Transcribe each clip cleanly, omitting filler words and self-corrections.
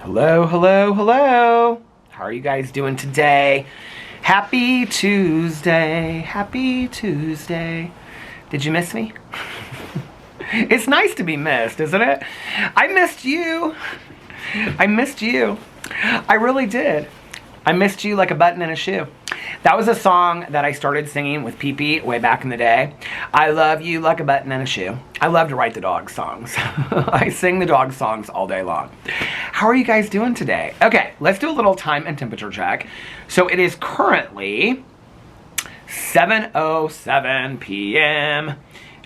Hello, hello, hello. How are you guys doing today? Happy Tuesday. Happy Tuesday. Did you miss me? It's nice to be missed, isn't it? I missed you. I missed you. I really did. I missed you like a button in a shoe. That was a song that I started singing with Pee-Pee way back in the day. I love you like a button in a shoe. I love to write the dog songs. I sing the dog songs all day long. How are you guys doing today? Okay, let's do a little time and temperature check. So it is currently 7:07 p.m.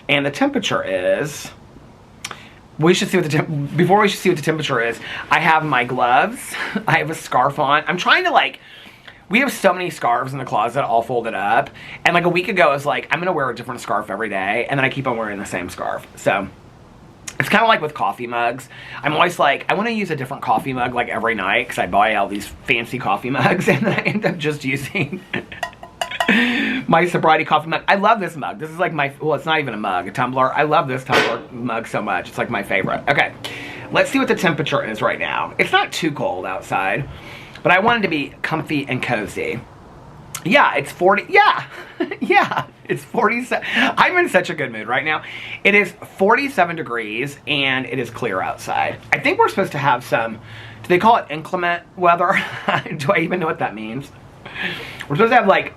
and the temperature is... before we should see what the temperature is, I have my gloves. I have a scarf on. I'm trying to we have so many scarves in the closet all folded up. And like a week ago, I was like, I'm going to wear a different scarf every day. And then I keep on wearing the same scarf. So it's kind of like with coffee mugs. I'm always like, I want to use a different coffee mug like every night because I buy all these fancy coffee mugs. And then I end up just using my sobriety coffee mug. I love this mug. This is like my, well, it's not even a mug, a tumbler. I love this tumbler mug so much. It's like my favorite. Okay, let's see what the temperature is right now. It's not too cold outside, but I wanted to be comfy and cozy. Yeah, it's 40, yeah, yeah, it's 47. I'm in such a good mood right now. It is 47 degrees and it is clear outside. I think we're supposed to have some, do they call it inclement weather? Do I even know what that means? We're supposed to have like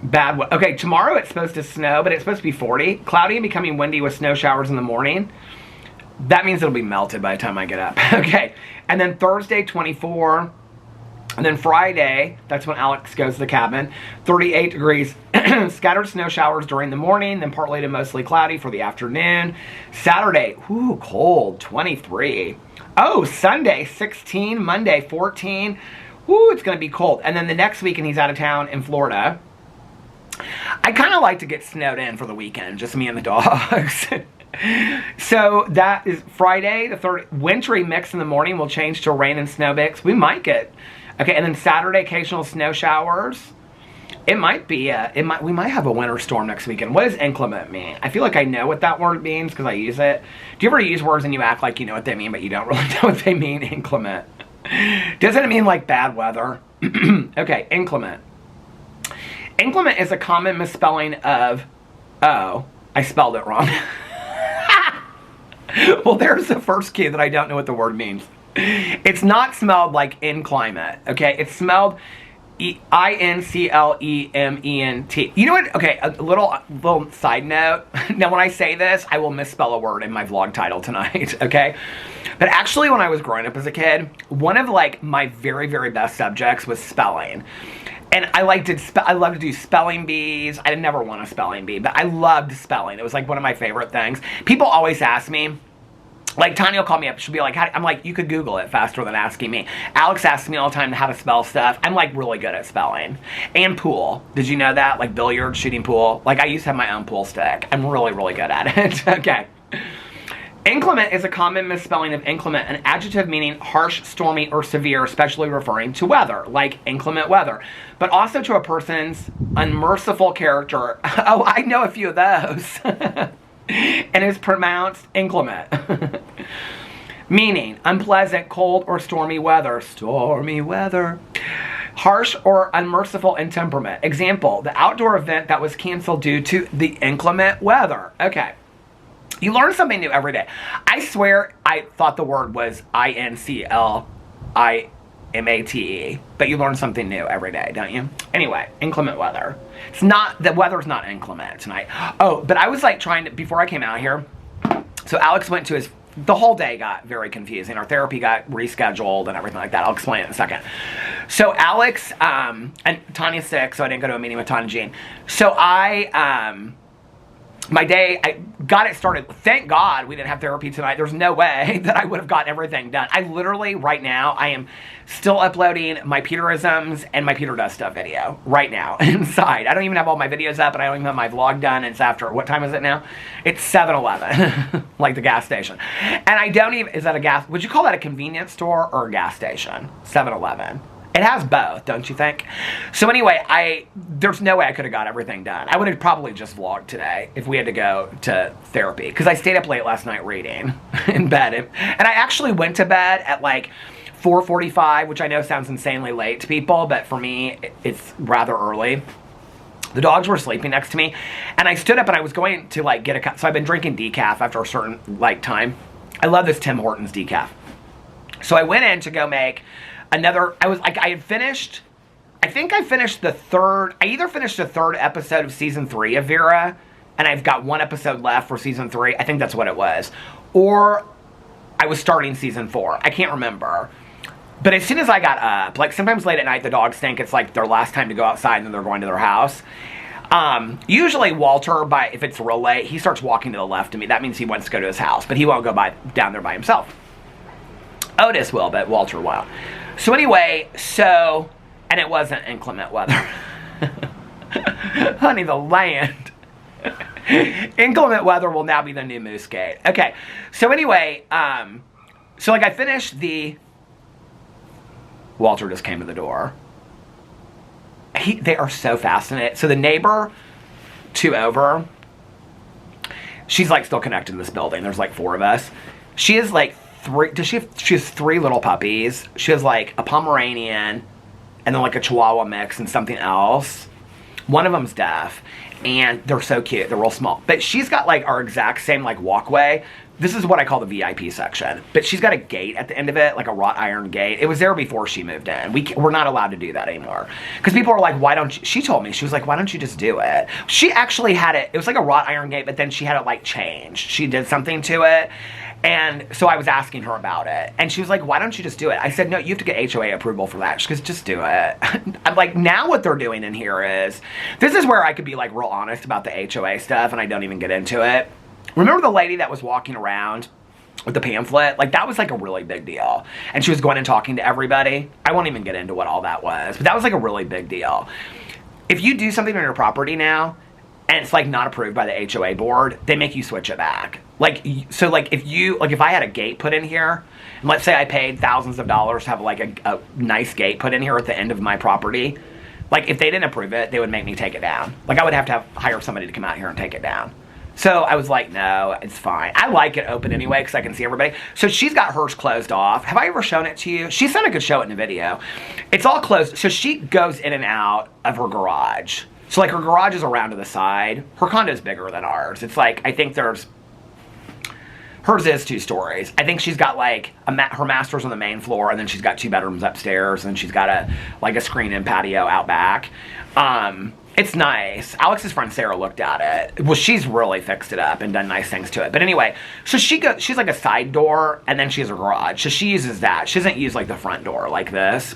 bad weather. Okay, tomorrow it's supposed to snow, but it's supposed to be 40. Cloudy and becoming windy with snow showers in the morning. That means it'll be melted by the time I get up. Okay, and then Thursday, 24. And then Friday, that's when Alex goes to the cabin, 38 degrees. Scattered snow showers during the morning, then partly to mostly cloudy for the afternoon. Saturday, ooh, cold, 23. Oh, Sunday, 16. Monday, 14. Ooh, it's going to be cold. And then the next weekend, he's out of town in Florida. I kind of like to get snowed in for the weekend, just me and the dogs. So that is Friday, the 3rd. Wintry mix in the morning will change to rain and snow mix. We might get... Okay, and then Saturday, occasional snow showers. It might be, we might have a winter storm next weekend. What does inclement mean? I feel like I know what that word means because I use it. Do you ever use words and you act like you know what they mean, but you don't really know what they mean? Inclement. Doesn't it mean like bad weather? Okay, inclement. Inclement is a common misspelling of, oh, I spelled it wrong. Well, there's the first key that I don't know what the word means. It's not smelled like inclement, okay? It's smelled I-N-C-L-E-M-E-N-T. You know what? Okay, a little side note. Now, when I say this, I will misspell a word in my vlog title tonight, okay? But actually, when I was growing up as a kid, one of my very, very best subjects was spelling. And I loved to do spelling bees. I never won a spelling bee, but I loved spelling. It was like one of my favorite things. People always ask me, like Tanya will call me up, she'll be like, I'm like, you could Google it faster than asking me. Alex asks me all the time how to spell stuff. I'm like really good at spelling. And pool. Did you know that? Like billiards, shooting pool. Like I used to have my own pool stick. I'm really, really good at it. Okay. Inclement is a common misspelling of inclement, an adjective meaning harsh, stormy, or severe, especially referring to weather, like inclement weather, but also to a person's unmerciful character. Oh, I know a few of those. And is pronounced inclement. Meaning unpleasant, cold, or stormy weather. Stormy weather. Harsh or unmerciful in temperament. Example, the outdoor event that was canceled due to the inclement weather. Okay. You learn something new every day. I swear I thought the word was I-N-C-L-I-M-A-T-E. But you learn something new every day, don't you? Anyway, inclement weather. The weather's not inclement tonight. Oh, but I was like trying to, before I came out here, so Alex went to the whole day got very confusing. Our therapy got rescheduled and everything like that. I'll explain it in a second. So Alex, and Tanya's sick, so I didn't go to a meeting with Tanya Jean. So my day, I got it started. Thank God we didn't have therapy tonight. There's no way that I would have gotten everything done. I literally, right now, I am still uploading my Peterisms and my Peter Does Stuff video right now inside. I don't even have all my videos up, and I don't even have my vlog done. It's after, what time is it now? It's 7-Eleven, like the gas station. And I don't even, is that a gas, would you call that a convenience store or a gas station? 7-Eleven. It has both, don't you think? So anyway, there's no way I could have got everything done. I would have probably just vlogged today if we had to go to therapy. Because I stayed up late last night reading in bed. And I actually went to bed at like 4:45, which I know sounds insanely late to people, but for me, it's rather early. The dogs were sleeping next to me, and I stood up and I was going to like get a cup. So I've been drinking decaf after a certain like time. I love this Tim Hortons decaf. So I went in to go make another. I was like, I had finished. I think I finished the third. I either finished the third episode of season 3 of Vera, and I've got one episode left for season 3. I think that's what it was, or I was starting season 4. I can't remember. But as soon as I got up, like sometimes late at night, the dogs think it's like their last time to go outside and then they're going to their house. Usually Walter, if it's real late, he starts walking to the left of me. That means he wants to go to his house, but he won't go down there by himself. Otis will, but Walter won't. So anyway, and it wasn't inclement weather. Honey, the land. Inclement weather will now be the new Moose Gate. Okay, so anyway, so like I finished Walter just came to the door. They are so fascinated. So the neighbor, 2 over, she's like still connected to this building. There's like 4 of us. She is like 3. She has 3 little puppies. She has like a Pomeranian, and then like a Chihuahua mix and something else. One of them's deaf, and they're so cute. They're real small. But she's got like our exact same like walkway. This is what I call the VIP section. But she's got a gate at the end of it, like a wrought iron gate. It was there before she moved in. We're not allowed to do that anymore. Because people are like, why don't you? She told me, she was like, why don't you just do it? She actually had it. It was like a wrought iron gate, but then she had it like changed. She did something to it. And so I was asking her about it. And she was like, why don't you just do it? I said, no, you have to get HOA approval for that. She goes, just do it. I'm like, now what they're doing in here is, this is where I could be like real honest about the HOA stuff, and I don't even get into it. Remember the lady that was walking around with the pamphlet? Like, that was like a really big deal. And she was going and talking to everybody. I won't even get into what all that was, but that was like a really big deal. If you do something on your property now, and it's like not approved by the HOA board, they make you switch it back. Like, so like if I had a gate put in here, and let's say I paid thousands of dollars to have like a nice gate put in here at the end of my property, like if they didn't approve it, they would make me take it down. Like I would have to hire somebody to come out here and take it down. So I was like, no, it's fine. I like it open anyway because I can see everybody. So she's got hers closed off. Have I ever shown it to you? She said I could show it in a video. It's all closed. So she goes in and out of her garage. So like her garage is around to the side. Her condo is bigger than ours. It's like, I think hers is 2 stories. I think she's got like her master's on the main floor, and then she's got 2 bedrooms upstairs, and she's got a screen-in patio out back. It's nice. Alex's friend Sarah looked at it. Well, she's really fixed it up and done nice things to it. But anyway, so she's like a side door, and then she has a garage. So she uses that. She doesn't use like the front door like this.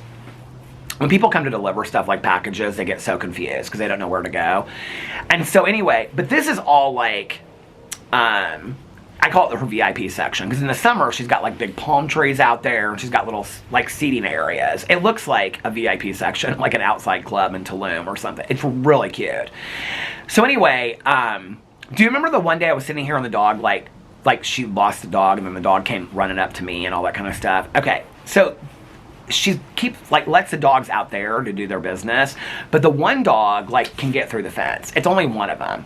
When people come to deliver stuff like packages, they get so confused because they don't know where to go. And so anyway, but this is all like, I call it her VIP section, because in the summer she's got like big palm trees out there, and she's got little like seating areas. It looks like a VIP section, like an outside club in Tulum or something. It's really cute. So anyway, do you remember the one day I was sitting here on the dog, like she lost the dog, and then the dog came running up to me and all that kind of stuff? Okay, so she lets the dogs out there to do their business, but the one dog can get through the fence. It's only one of them.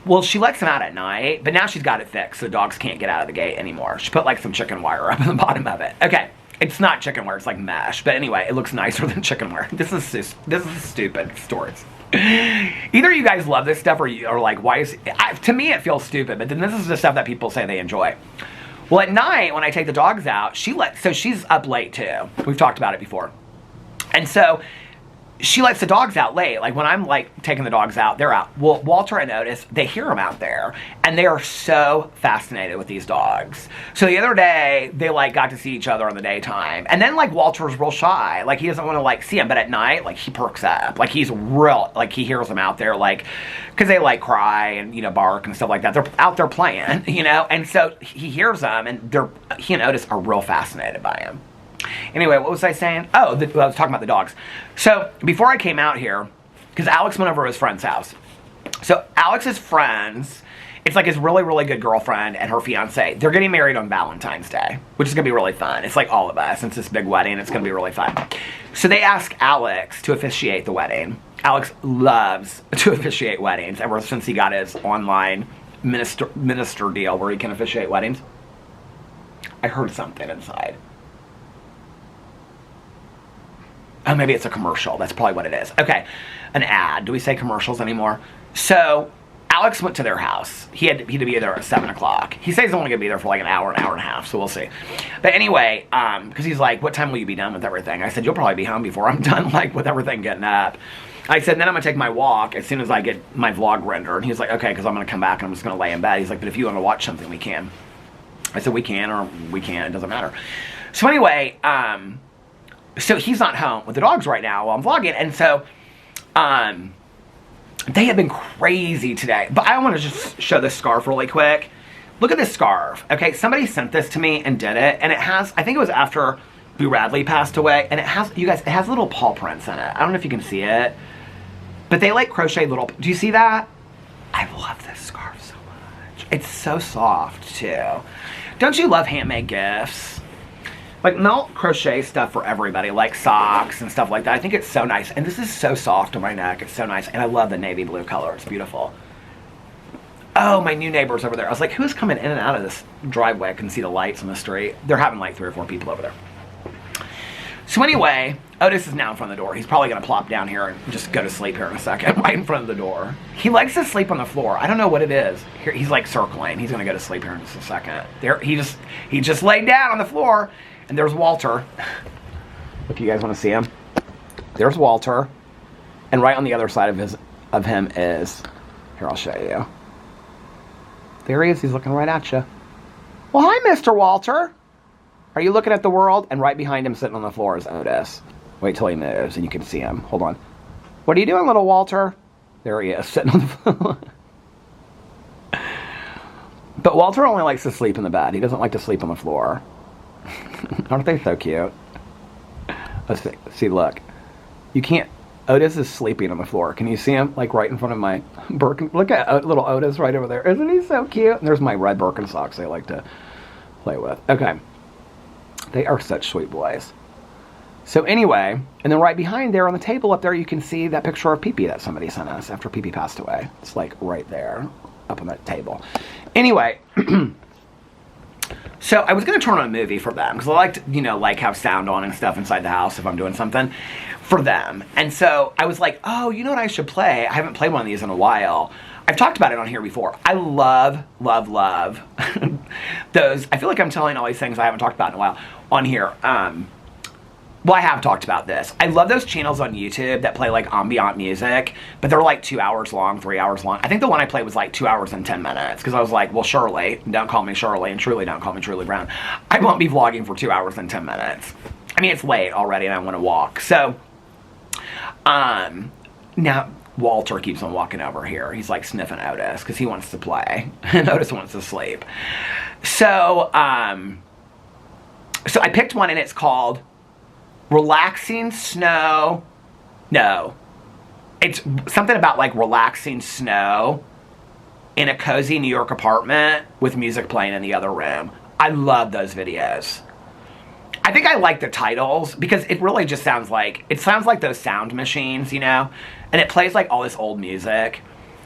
Well, she lets them out at night, but now she's got it fixed so dogs can't get out of the gate anymore. She put some chicken wire up in the bottom of it. Okay, it's not chicken wire, it's like mesh, but anyway, it looks nicer than chicken wire. This is stupid stories. Either you guys love this stuff or you are like, why is to me it feels stupid, but then this is the stuff that people say they enjoy. Well, at night when I take the dogs out, so she's up late too. We've talked about it before. And so she lets the dogs out late. Like when I'm taking the dogs out, they're out. Well, Walter and Otis, they hear them out there, and they are so fascinated with these dogs. So the other day, they got to see each other in the daytime, and then Walter's real shy. He doesn't want to see them, but at night, he perks up. He's real. He hears them out there, because they cry and bark and stuff like that. They're out there playing, and so he hears them, and he and Otis are real fascinated by him. Anyway, what was I saying? Oh, I was talking about the dogs. So, before I came out here, because Alex went over to his friend's house. So, Alex's friends, it's his really, really good girlfriend and her fiance. They're getting married on Valentine's Day, which is going to be really fun. It's all of us. It's this big wedding. It's going to be really fun. So, they asked Alex to officiate the wedding. Alex loves to officiate weddings ever since he got his online minister deal where he can officiate weddings. I heard something inside. Oh, maybe it's a commercial. That's probably what it is. Okay, an ad. Do we say commercials anymore? So Alex went to their house. He had to be there at 7 o'clock. He says he's only going to be there for like an hour and a half, so we'll see. But anyway, because he's like, what time will you be done with everything? I said, you'll probably be home before I'm done, like, with everything getting up. I said, then I'm going to take my walk as soon as I get my vlog rendered. And he's like, okay, because I'm going to come back and I'm just going to lay in bed. He's like, but if you want to watch something, we can. I said, we can or we can't. It doesn't matter. So anyway, so he's not home with the dogs right now while I'm vlogging. And so they have been crazy today. But I want to just show this scarf really quick. Look at this scarf. Okay, somebody sent this to me and did it. And it has, I think it was after Boo Radley passed away. And it has, you guys, it has little paw prints in it. I don't know if you can see it. But they like crochet little, do you see that? I love this scarf so much. It's so soft too. Don't you love handmade gifts? Like melt crochet stuff for everybody, like socks and stuff like that. I think it's so nice. And this is so soft on my neck. It's so nice. And I love the navy blue color. It's beautiful. Oh, my new neighbor's over there. I was like, who's coming in and out of this driveway? I can see the lights on the street. They're having like 3 or 4 people over there. So anyway, Otis is now in front of the door. He's probably going to plop down here and just go to sleep here in a second, right in front of the door. He likes to sleep on the floor. I don't know what it is. Here, he's like circling. He's going to go to sleep here in just a second. There, he just laid down on the floor, and there's Walter. Look, you guys want to see him? There's Walter, and right on the other side of him is, here, I'll show you. There he is. He's looking right at you. Well, hi, Mr. Walter. Are you looking at the world? And right behind him, sitting on the floor, is Otis. Wait till he moves, and you can see him. Hold on. What are you doing, little Walter? There he is, sitting on the floor. But Walter only likes to sleep in the bed. He doesn't like to sleep on the floor. Aren't they so cute? Let's see, look. You can't... Otis is sleeping on the floor. Can you see him? Like right in front of my Birkin... Look at little Otis right over there. Isn't he so cute? And there's my red Birkenstocks I like to play with. Okay. They are such sweet boys. So anyway, and then right behind there on the table up there, you can see that picture of Pee-Pee that somebody sent us after Pee-Pee passed away. It's like right there up on that table. Anyway, so I was going to turn on a movie for them because I like to, you know, like have sound on and stuff inside the house if I'm doing something for them. And so I was like, oh, you know what I should play? I haven't played one of these in a while. I've talked about it on here before. I love, love, love those. I feel like I'm telling all these things I haven't talked about in a while on here. Well, I have talked about this. I love those channels on YouTube that play like ambient music, but they're like 2 hours long, 3 hours long. I think the one I played was like 2 hours and 10 minutes because I was like, well, Shirley, don't call me Shirley, and truly don't call me Truly Brown. I won't be vlogging for 2 hours and 10 minutes. I mean, it's late already and I want to walk. So, now Walter keeps on walking over here. He's like sniffing Otis because he wants to play and Otis wants to sleep. So, so I picked one and it's called Relaxing Snow. No. It's something about like relaxing snow in a cozy New York apartment with music playing in the other room. I love those videos. I think I like the titles because it really just sounds like those sound machines, you know? And it plays like all this old music.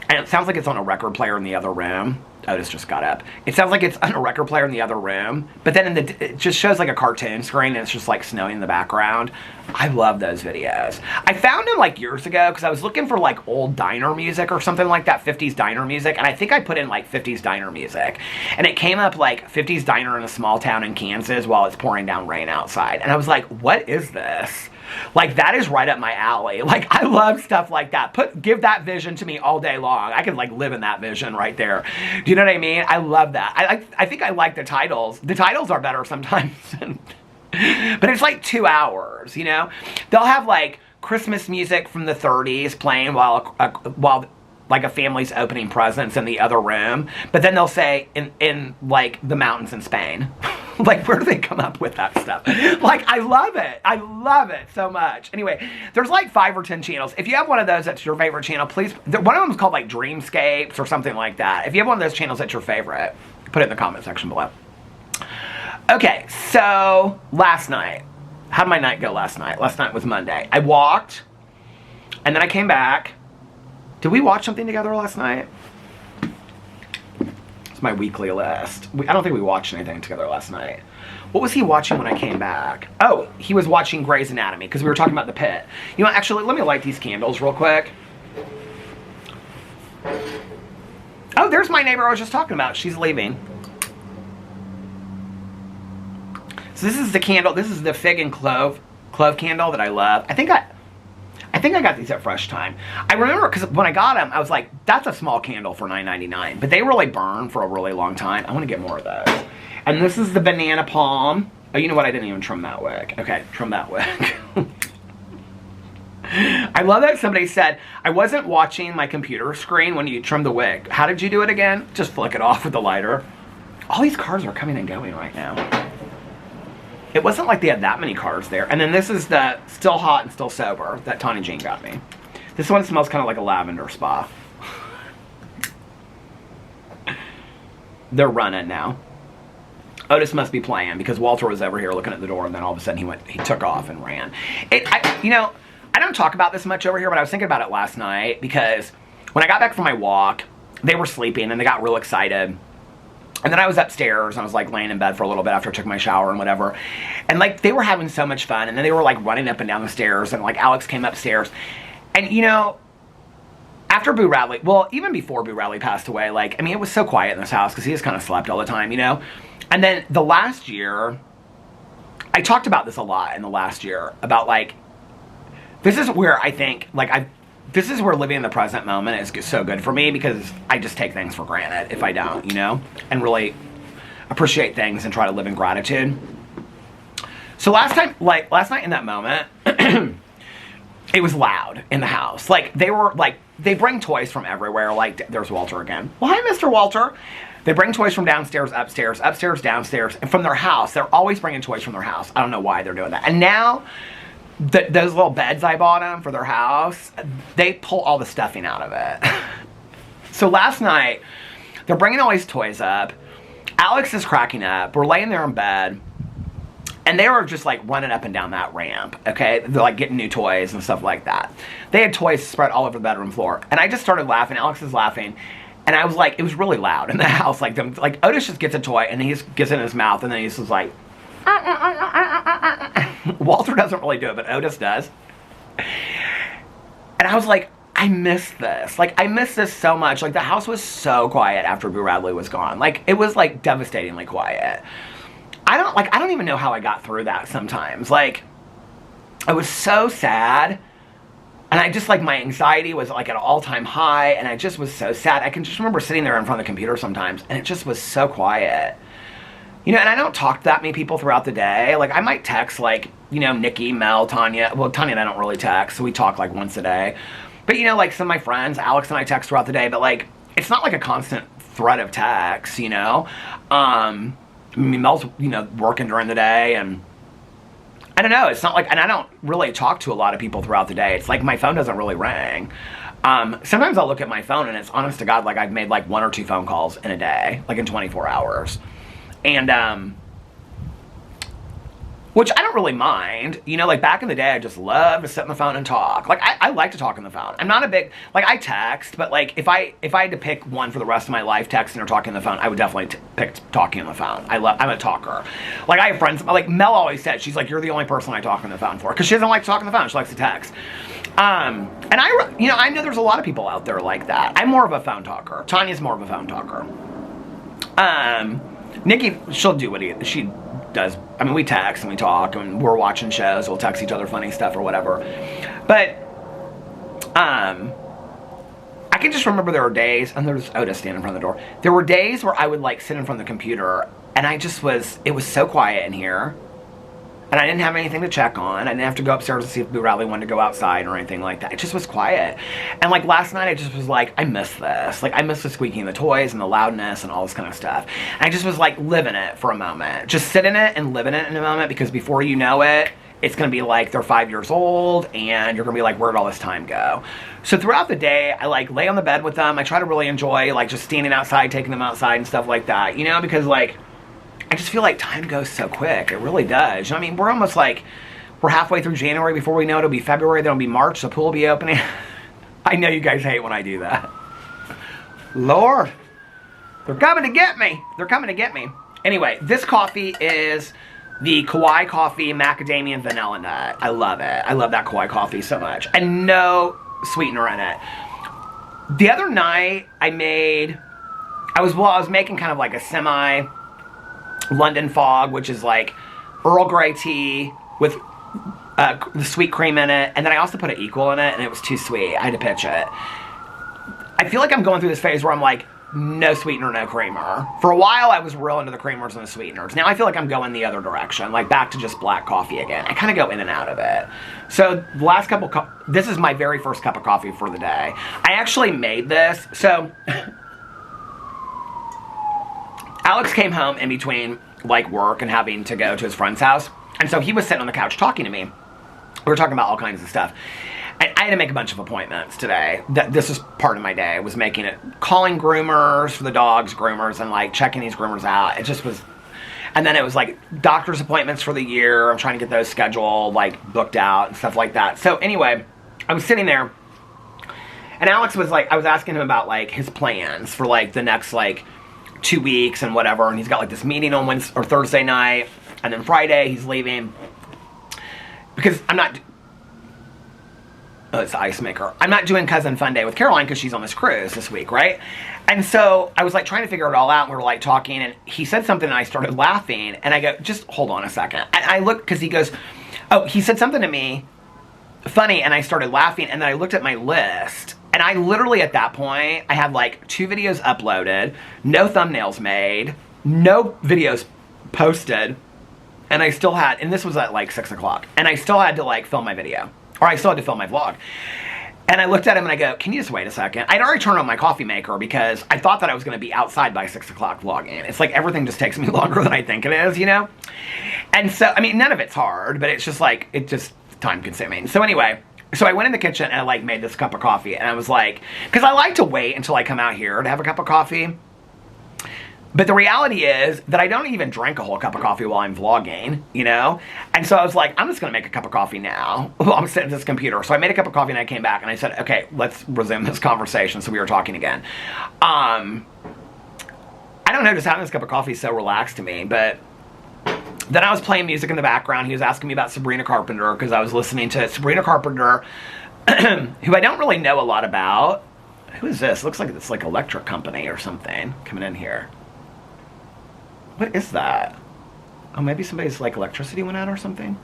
And it sounds like it's on a record player in the other room. Otis just got up. It sounds like it's on a record player in the other room. But then it just shows like a cartoon screen and it's just like snowing in the background. I love those videos. I found them like years ago because I was looking for like old diner music or something like that, 50s diner music. And I think I put in like 50s diner music. And it came up like 50s diner in a small town in Kansas while it's pouring down rain outside. And I was like, what is this? Like, that is right up my alley. Like, I love stuff like that. Give that vision to me all day long. I could, like, live in that vision right there. Do you know what I mean? I love that. I think I like the titles. The titles are better sometimes. But it's like 2 hours, you know? They'll have, like, Christmas music from the 30s playing while like a family's opening presents in the other room. But then they'll say in like the mountains in Spain. Like, where do they come up with that stuff? Like, I love it. I love it so much. Anyway, there's like 5 or 10 channels. If you have one of those that's your favorite channel, please. One of them is called like Dreamscapes or something like that. If you have one of those channels that's your favorite, put it in the comment section below. Okay, so last night. How did my night go last night? Last night was Monday. I walked, and then I came back. Did we watch something together last night? It's my weekly list. I don't think we watched anything together last night. What was he watching when I came back? Oh, he was watching Grey's Anatomy because we were talking about the pit. You know, actually, let me light these candles real quick. Oh, there's my neighbor I was just talking about. She's leaving. So this is the candle. This is the fig and clove candle that I love. I think I got these at Fresh Time. I remember because when I got them, I was like, that's a small candle for $9.99. But they really burn for a really long time. I want to get more of those. And this is the banana palm. Oh, you know what? I didn't even trim that wick. Okay, trim that wick. I love that somebody said, I wasn't watching my computer screen when you trimmed the wick. How did you do it again? Just flick it off with the lighter. All these cars are coming and going right now. It wasn't like they had that many cars there. And then this is the Still Hot and Still Sober that Tawny Jean got me. This one smells kind of like a lavender spa. They're running now. Otis must be playing because Walter was over here looking at the door, and then all of a sudden he took off and ran. You know, I don't talk about this much over here, but I was thinking about it last night because when I got back from my walk, they were sleeping and they got real excited. And then I was upstairs and I was like laying in bed for a little bit after I took my shower and whatever. And like they were having so much fun, and then they were like running up and down the stairs, and like Alex came upstairs. And you know, after Boo Radley, well, even before Boo Radley passed away, like, I mean, it was so quiet in this house because he just kind of slept all the time, you know? And then the last year, I talked about this a lot in the last year about like, this is where I think, like, this is where living in the present moment is so good for me because I just take things for granted if I don't, you know? And really appreciate things and try to live in gratitude. So last night in that moment, it was loud in the house. Like, they bring toys from everywhere. Like, there's Walter again. Well, hi, Mr. Walter. They bring toys from downstairs, upstairs, downstairs, and from their house. They're always bringing toys from their house. I don't know why they're doing that. And now, those little beds I bought them for their house, they pull all the stuffing out of it. So last night, they're bringing all these toys up. Alex is cracking up. We're laying there in bed. And they were just like running up and down that ramp, okay? They're like getting new toys and stuff like that. They had toys spread all over the bedroom floor. And I just started laughing. Alex is laughing. And I was like, it was really loud in the house. Like Otis just gets a toy and he gets it in his mouth and then he's just like, Walter doesn't really do it, but Otis does. And I was like, I miss this. Like, I miss this so much. Like, the house was so quiet after Boo Radley was gone. Like, it was like devastatingly quiet. I don't even know how I got through that sometimes. Like, I was so sad. And I just, like, my anxiety was, like, at an all-time high. And I just was so sad. I can just remember sitting there in front of the computer sometimes. And it just was so quiet. You know, and I don't talk to that many people throughout the day. Like, I might text, like, you know, Nikki, Mel, Tanya. Well, Tanya and I don't really text. So we talk, like, once a day. But, you know, like, some of my friends, Alex and I text throughout the day. But, like, it's not, like, a constant thread of text, you know. I mean, Mel's, you know, working during the day, and I don't know, it's not like, and I don't really talk to a lot of people throughout the day. It's like my phone doesn't really ring. Sometimes I'll look at my phone and it's honest to God, like I've made like 1 or 2 phone calls in a day, like in 24 hours. And, which I don't really mind. You know, like back in the day, I just loved to sit on the phone and talk. Like, I like to talk on the phone. I'm not a big, like, I text, but like, if I had to pick one for the rest of my life, texting or talking on the phone, I would definitely pick talking on the phone. I'm a talker. Like, I have friends, like, Mel always said, she's like, you're the only person I talk on the phone for. Because she doesn't like to talk on the phone, she likes to text. And you know, I know there's a lot of people out there like that. I'm more of a phone talker. Tanya's more of a phone talker. Nikki, she'll do what she does. I mean, we text and we talk and we're watching shows. We'll text each other funny stuff or whatever. But, I can just remember there were days, and there's Otis standing in front of the door. There were days where I would like sit in front of the computer and it was so quiet in here. And I didn't have anything to check on. I didn't have to go upstairs to see if Boo Radley wanted to go outside or anything like that. It just was quiet. And like last night, I just was like, I miss this. Like, I miss the squeaking of the toys and the loudness and all this kind of stuff. And I just was like living it for a moment. Just sit in it and live in it in a moment, because before you know it, it's going to be like they're 5 years old and you're going to be like, where did all this time go? So throughout the day, I like lay on the bed with them. I try to really enjoy like just standing outside, taking them outside and stuff like that, you know, because like, I just feel like time goes so quick. It really does. You know what I mean? We're almost like, we're halfway through January. Before we know it, it'll be February. Then it'll be March. The pool will be opening. I know you guys hate when I do that. Lord. They're coming to get me. They're coming to get me. Anyway, this coffee is the Kauai Coffee Macadamia and Vanilla Nut. I love it. I love that Kauai coffee so much. And no sweetener in it. The other night, I was making kind of like a semi London Fog, which is like Earl Grey tea with the sweet cream in it. And then I also put an equal in it, and it was too sweet. I had to pitch it. I feel like I'm going through this phase where I'm like, no sweetener, no creamer. For a while, I was real into the creamers and the sweeteners. Now I feel like I'm going the other direction, like back to just black coffee again. I kind of go in and out of it. So the last this is my very first cup of coffee for the day. I actually made this. So Alex came home in between like work and having to go to his friend's house. And so he was sitting on the couch talking to me. We were talking about all kinds of stuff. I had to make a bunch of appointments today. This is part of my day. Was making it, calling groomers for the dogs, groomers, and like checking these groomers out. It just was, and then it was like doctor's appointments for the year. I'm trying to get those scheduled, like booked out and stuff like that. So anyway, I was sitting there, and Alex was like, I was asking him about like his plans for like the next like 2 weeks and whatever. And he's got like this meeting on Wednesday or Thursday night, and then Friday he's leaving because I'm not. Oh, it's the ice maker. I'm not doing Cousin Fun Day with Caroline because she's on this cruise this week, right? And so I was like trying to figure it all out, and we were like talking, and he said something, and I started laughing, and I go, just hold on a second. And I looked, because he goes, oh, he said something to me funny, and I started laughing, and then I looked at my list, and I literally at that point, I had like 2 videos uploaded, no thumbnails made, no videos posted, and I still had, and this was at like 6 o'clock, and I still had to like film my video. Or I still had to film my vlog. And I looked at him and I go, can you just wait a second? I'd already turned on my coffee maker because I thought that I was going to be outside by 6 o'clock vlogging. It's like everything just takes me longer than I think it is, you know? And so, I mean, none of it's hard, but it's just like, it's just time consuming. So anyway, so I went in the kitchen and I like made this cup of coffee. And I was like, because I like to wait until I come out here to have a cup of coffee. But the reality is that I don't even drink a whole cup of coffee while I'm vlogging, you know? And so I was like, I'm just going to make a cup of coffee now. Well, I'm sitting at this computer. So I made a cup of coffee and I came back and I said, okay, let's resume this conversation. So we were talking again. I don't know, just having this cup of coffee is so relaxed to me. But then I was playing music in the background. He was asking me about Sabrina Carpenter because I was listening to Sabrina Carpenter, who I don't really know a lot about. Who is this? Looks like it's like electric company or something coming in here. What is that? Oh, maybe somebody's like electricity went out or something.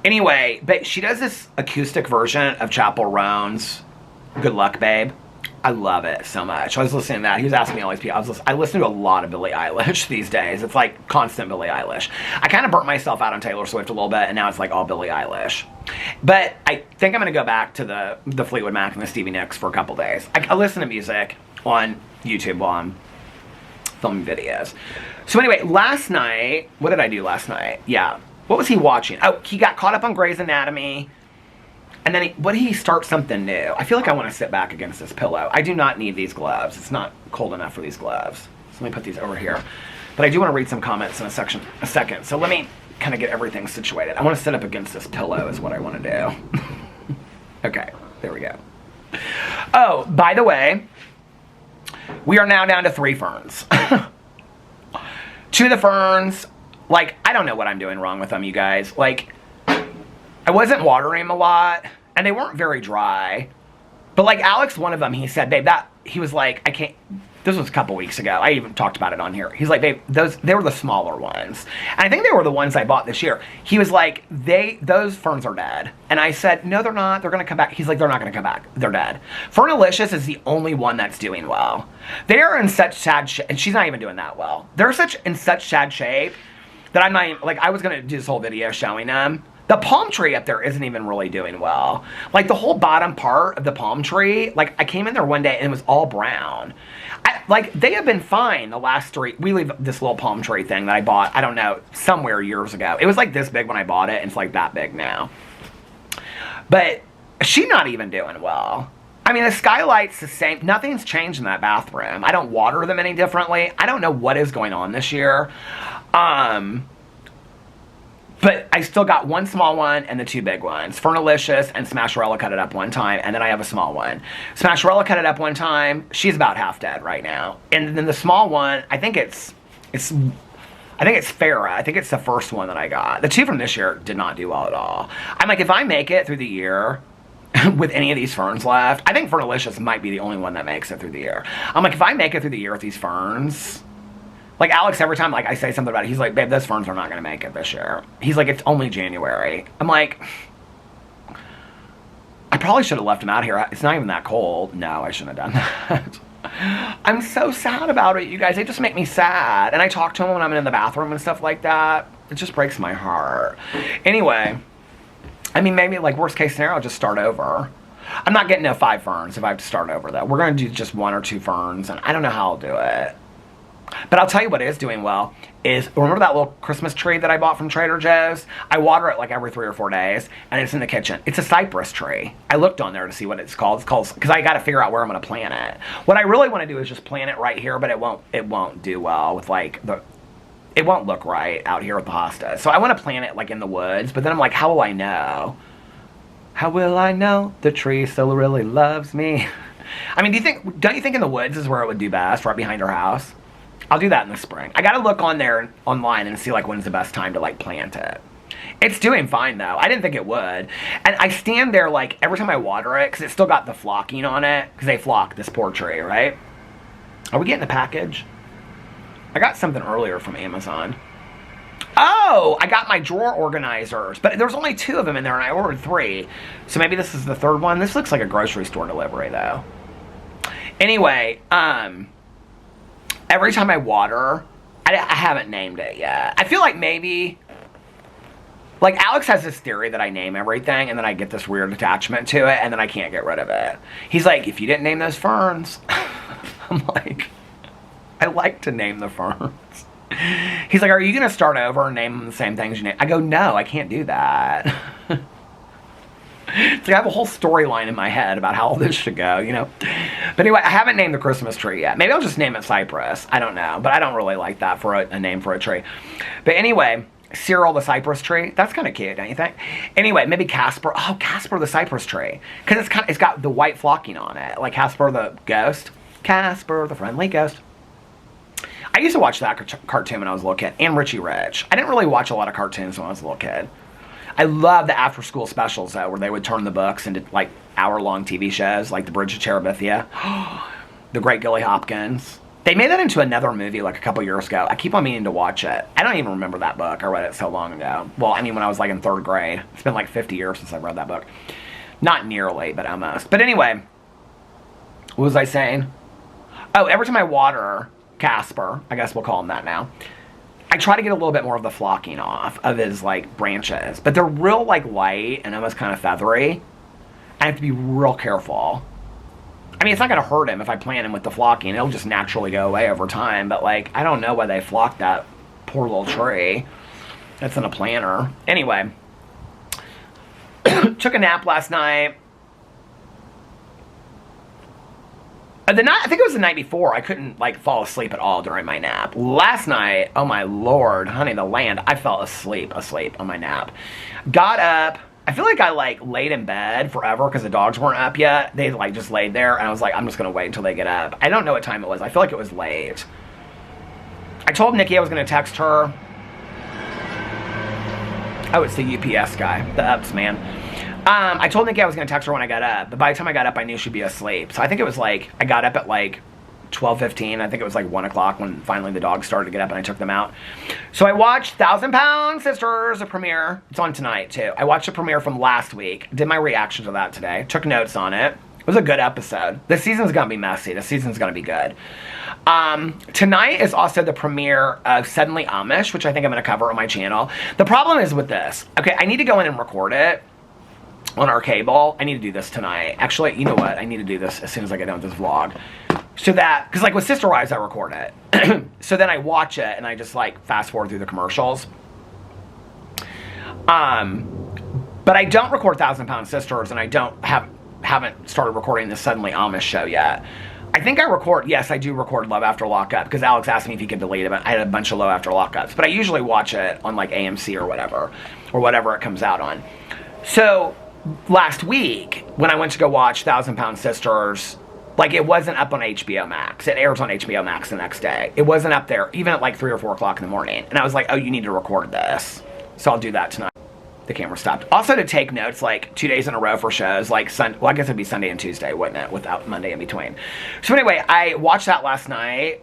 Anyway, but she does this acoustic version of Chappell Roan's Good Luck Babe. I love it so much. I was listening to that. He was asking me all these people. I listen to a lot of Billie Eilish these days. It's like constant Billie Eilish. I kind of burnt myself out on Taylor Swift a little bit, and now it's like all Billie Eilish. But I think I'm going to go back to the Fleetwood Mac and the Stevie Nicks for a couple days. I listen to music on YouTube while I'm filming videos. So anyway, last night, what did I do last night? Yeah. What was he watching? Oh, he got caught up on Grey's Anatomy. And then what did he start something new? I feel like I want to sit back against this pillow. I do not need these gloves. It's not cold enough for these gloves. So let me put these over here. But I do want to read some comments in a second. So let me kind of get everything situated. I want to sit up against this pillow is what I want to do. Okay, there we go. Oh, by the way, we are now down to 3 ferns. 2 of the ferns, like, I don't know what I'm doing wrong with them, you guys. Like, I wasn't watering them a lot, and they weren't very dry. But, like, Alex, one of them, he said, babe, he was like, I can't, this was a couple weeks ago. I even talked about it on here. He's like, babe, they were the smaller ones. And I think they were the ones I bought this year. He was like, those ferns are dead. And I said, no, they're not. They're going to come back. He's like, they're not going to come back. They're dead. Fernalicious is the only one that's doing well. They are in such sad shape, and she's not even doing that well. They're in such sad shape that I'm not even, like, I was going to do this whole video showing them. The palm tree up there isn't even really doing well. Like, the whole bottom part of the palm tree, like, I came in there one day and it was all brown. Like, they have been fine the last 3. We leave this little palm tree thing that I bought, I don't know, somewhere years ago. It was like this big when I bought it, and it's like that big now. But she's not even doing well. I mean, the skylight's the same. Nothing's changed in that bathroom. I don't water them any differently. I don't know what is going on this year. But But I still got one small one and the two big ones. Fernalicious and Smasherella cut it up one time, and then I have a small one. Smasherella cut it up one time. She's about half dead right now. And then the small one, I think it's Farrah. I think it's the first one that I got. The two from this year did not do well at all. I'm like, if I make it through the year with any of these ferns left, I think Fernalicious might be the only one that makes it through the year. I'm like, if I make it through the year with these ferns, like Alex, every time like I say something about it, he's like, babe, those ferns are not going to make it this year. He's like, it's only January. I'm like, I probably should have left him out here. It's not even that cold. No, I shouldn't have done that. I'm so sad about it, you guys. They just make me sad. And I talk to him when I'm in the bathroom and stuff like that. It just breaks my heart. Anyway, I mean, maybe like worst case scenario, I'll just start over. I'm not getting to 5 ferns if I have to start over though. We're going to do just 1 or 2 ferns, and I don't know how I'll do it. But I'll tell you what is doing well is, remember that little Christmas tree that I bought from Trader Joe's? I water it like every 3 or 4 days, and it's in the kitchen. It's a cypress tree. I looked on there to see what it's called. It's called, because I got to figure out where I'm going to plant it. What I really want to do is just plant it right here, but it won't do well with like it won't look right out here with the hostas. So I want to plant it like in the woods, but then I'm like, how will I know? How will I know the tree still really loves me? I mean, don't you think in the woods is where it would do best, right behind our house? I'll do that in the spring. I gotta look on there online and see like when's the best time to like plant it. It's doing fine though. I didn't think it would. And I stand there like every time I water it, because it's still got the flocking on it, because they flock this poor tree, right? Are we getting a package? I got something earlier from Amazon. Oh, I got my drawer organizers, but there's only 2 of them in there and I ordered 3. So maybe this is the 3rd one. This looks like a grocery store delivery though. Anyway, every time I water, I haven't named it yet. I feel like maybe, like Alex has this theory that I name everything and then I get this weird attachment to it and then I can't get rid of it. He's like, if you didn't name those ferns. I'm like, I like to name the ferns. He's like, are you going to start over and name them the same things you name? I go, no, I can't do that. It's like I have a whole storyline in my head about how all this should go, you know? But anyway, I haven't named the Christmas tree yet. Maybe I'll just name it Cypress. I don't know. But I don't really like that for a name for a tree. But anyway, Cyril the cypress tree. That's kind of cute, don't you think? Anyway, maybe Casper. Oh, Casper the cypress tree. Because it's got the white flocking on it. Like Casper the ghost. Casper the friendly ghost. I used to watch that cartoon when I was a little kid. And Richie Rich. I didn't really watch a lot of cartoons when I was a little kid. I love the after-school specials, though, where they would turn the books into, like, hour-long TV shows, like The Bridge to Terabithia, The Great Gilly Hopkins. They made that into another movie, like, a couple years ago. I keep on meaning to watch it. I don't even remember that book. I read it so long ago. Well, I mean, when I was, like, in 3rd grade. It's been, like, 50 years since I read that book. Not nearly, but almost. But anyway, what was I saying? Oh, every time I water Casper, I guess we'll call him that now, I try to get a little bit more of the flocking off of his, like, branches. But they're real, like, light and almost kind of feathery. I have to be real careful. I mean, it's not going to hurt him if I plant him with the flocking. It'll just naturally go away over time. But, like, I don't know why they flocked that poor little tree that's in a planter. Anyway. Took a nap last night. I think it was the night before. I couldn't, like, fall asleep at all during my nap. Last night, oh my lord, honey, the land, I fell asleep on my nap. Got up. I feel like I, like, laid in bed forever because the dogs weren't up yet. They, like, just laid there, and I was like, I'm just going to wait until they get up. I don't know what time it was. I feel like it was late. I told Nikki I was going to text her. Oh, it's the UPS guy, the ups man. I told Nikki I was going to text her when I got up, but by the time I got up, I knew she'd be asleep. So I think it was like, I got up at like 12:15. I think it was like 1 o'clock when finally the dogs started to get up and I took them out. So I watched 1,000-Pound Sisters, a premiere. It's on tonight too. I watched the premiere from last week. Did my reaction to that today. Took notes on it. It was a good episode. This season's going to be messy. This season's going to be good. Tonight is also the premiere of Suddenly Amish, which I think I'm going to cover on my channel. The problem is with this. Okay, I need to go in and record it on our cable. I need to do this tonight. Actually, you know what? I need to do this as soon as I get done with this vlog. So that, because like with Sister Wives, I record it. So then I watch it and I just like fast forward through the commercials. But I don't record 1,000-Pound Sisters and I haven't started recording the Suddenly Amish show yet. I think I record, yes, I do record Love After Lockup, because Alex asked me if he could delete it, but I had a bunch of Love After Lockups. But I usually watch it on like AMC or whatever it comes out on. So, last week, when I went to go watch 1,000 Pound Sisters, like, it wasn't up on HBO Max. It airs on HBO Max the next day. It wasn't up there, even at like 3 or 4 o'clock in the morning. And I was like, oh, you need to record this. So I'll do that tonight. The camera stopped. Also, to take notes, like 2 days in a row for shows, like well, I guess it'd be Sunday and Tuesday, wouldn't it, without Monday in between. So anyway, I watched that last night,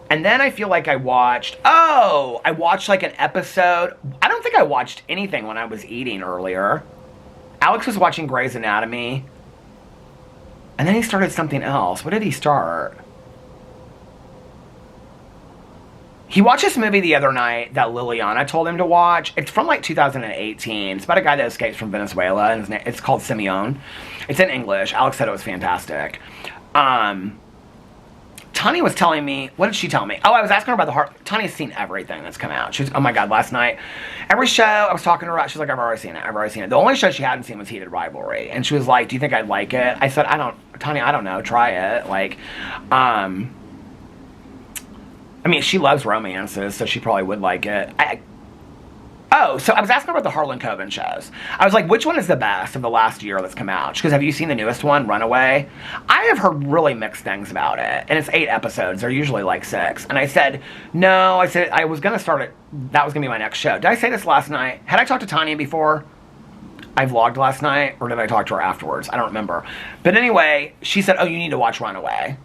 and then I feel like I watched like an episode. I don't think I watched anything when I was eating earlier. Alex was watching Grey's Anatomy, and then he started something else. What did he start? He watched this movie the other night that Liliana told him to watch. It's from like 2018. It's about a guy that escapes from Venezuela, and it's called Simeon. It's in English. Alex said it was fantastic. Tanya was telling me, what did she tell me? Oh, I was asking her about the heart. Tanya's seen everything that's come out. She was, oh my God, last night, every show I was talking to her about, she's like, I've already seen it. The only show she hadn't seen was Heated Rivalry. And she was like, do you think I'd like it? I said, Tanya, I don't know. Try it. Like, I mean, she loves romances, so she probably would like it. So I was asking her about the Harlan Coben shows. I was like, which one is the best of the last year that's come out? Because have you seen the newest one, Runaway? I have heard really mixed things about it. And it's 8 episodes. They're usually like 6. And I said, no. I said, I was going to start it. That was going to be my next show. Did I say this last night? Had I talked to Tanya before? I vlogged last night? Or did I talk to her afterwards? I don't remember. But anyway, she said, oh, you need to watch Runaway.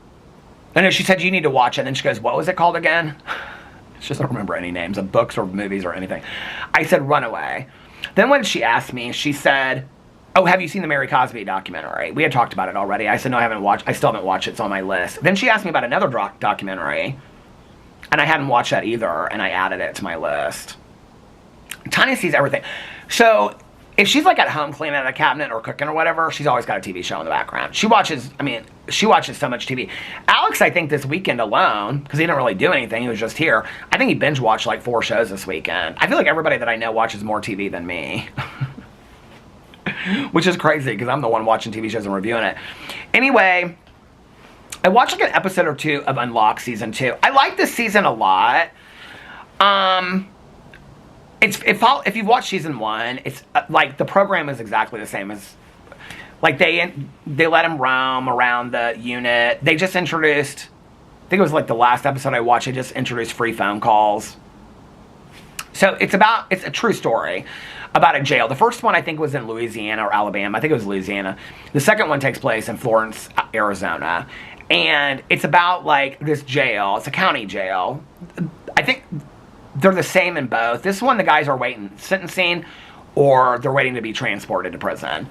I know, she said, you need to watch it. And then she goes, what was it called again? She doesn't remember any names of books or movies or anything. I said, Runaway. Then when she asked me, she said, oh, have you seen the Mary Cosby documentary? We had talked about it already. I said, no, I still haven't watched it. It's on my list. Then she asked me about another documentary, and I hadn't watched that either, and I added it to my list. Tanya sees everything. So if she's like at home cleaning out a cabinet or cooking or whatever, she's always got a TV show in the background. She watches so much TV. Alex, I think this weekend alone, because he didn't really do anything, he was just here, I think he binge watched like 4 shows this weekend. I feel like everybody that I know watches more TV than me. Which is crazy, because I'm the one watching TV shows and reviewing it. Anyway, I watched like an episode or 2 of Unlocked Season 2. I like this season a lot. If you've watched season 1, it's like the program is exactly the same as, like, they let him roam around the unit. They just introduced, I think it was like the last episode I watched, they just introduced free phone calls. So it's a true story about a jail. The first one I think was in Louisiana or Alabama. I think it was Louisiana. The second one takes place in Florence, Arizona. And it's about like this jail. It's a county jail. I think they're the same in both. This one, the guys are waiting sentencing, or they're waiting to be transported to prison.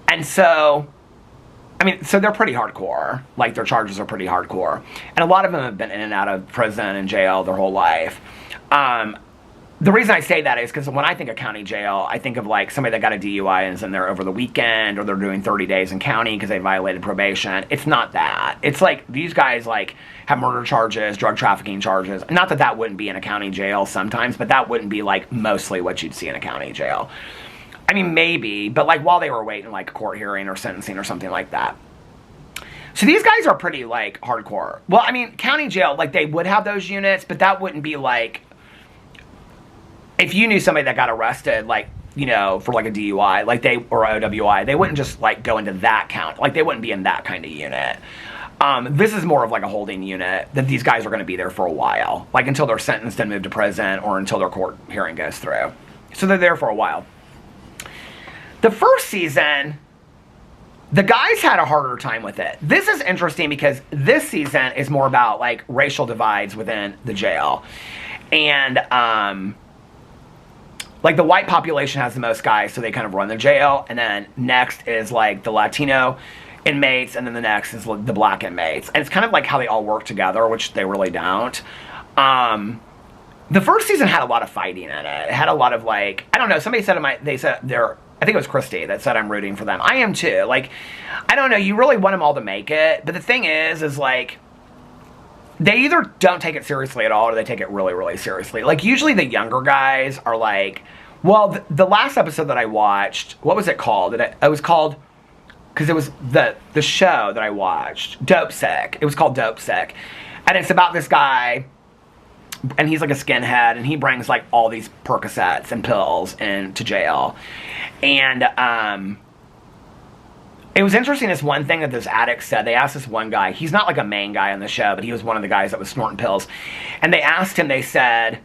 And so, I mean, so they're pretty hardcore. Like, their charges are pretty hardcore. And a lot of them have been in and out of prison and jail their whole life. The reason I say that is because when I think of county jail, I think of like somebody that got a DUI and is in there over the weekend, or they're doing 30 days in county because they violated probation. It's not that. It's like these guys like have murder charges, drug trafficking charges. Not that that wouldn't be in a county jail sometimes, but that wouldn't be like mostly what you'd see in a county jail. I mean, maybe, but like while they were waiting like a court hearing or sentencing or something like that. So these guys are pretty like hardcore. Well, I mean, county jail, like they would have those units, but that wouldn't be like, if you knew somebody that got arrested, like, you know, for like a DUI, like or OWI, they wouldn't just like go into that count. Like they wouldn't be in that kind of unit. This is more of like a holding unit that these guys are going to be there for a while, like until they're sentenced and moved to prison, or until their court hearing goes through. So they're there for a while. The first season, the guys had a harder time with it. This is interesting because this season is more about like racial divides within the jail. And, like the white population has the most guys, so they kind of run the jail. And then next is like the Latino inmates, and then the next is the black inmates. And it's kind of like how they all work together, which they really don't. The first season had a lot of fighting in it. It had a lot of like, I don't know, somebody said I think it was Christy that said I'm rooting for them. I am too. Like, I don't know, you really want them all to make it. But the thing is like, they either don't take it seriously at all, or they take it really, really seriously. Like, usually the younger guys are like, well, the last episode that I watched, what was it called? It was called because it was the show that I watched, Dope Sick. It was called Dope Sick. And it's about this guy, and he's like a skinhead, and he brings like all these Percocets and pills into jail. And it was interesting, this one thing that this addict said. They asked this one guy, he's not like a main guy on the show, but he was one of the guys that was snorting pills. And they asked him, they said,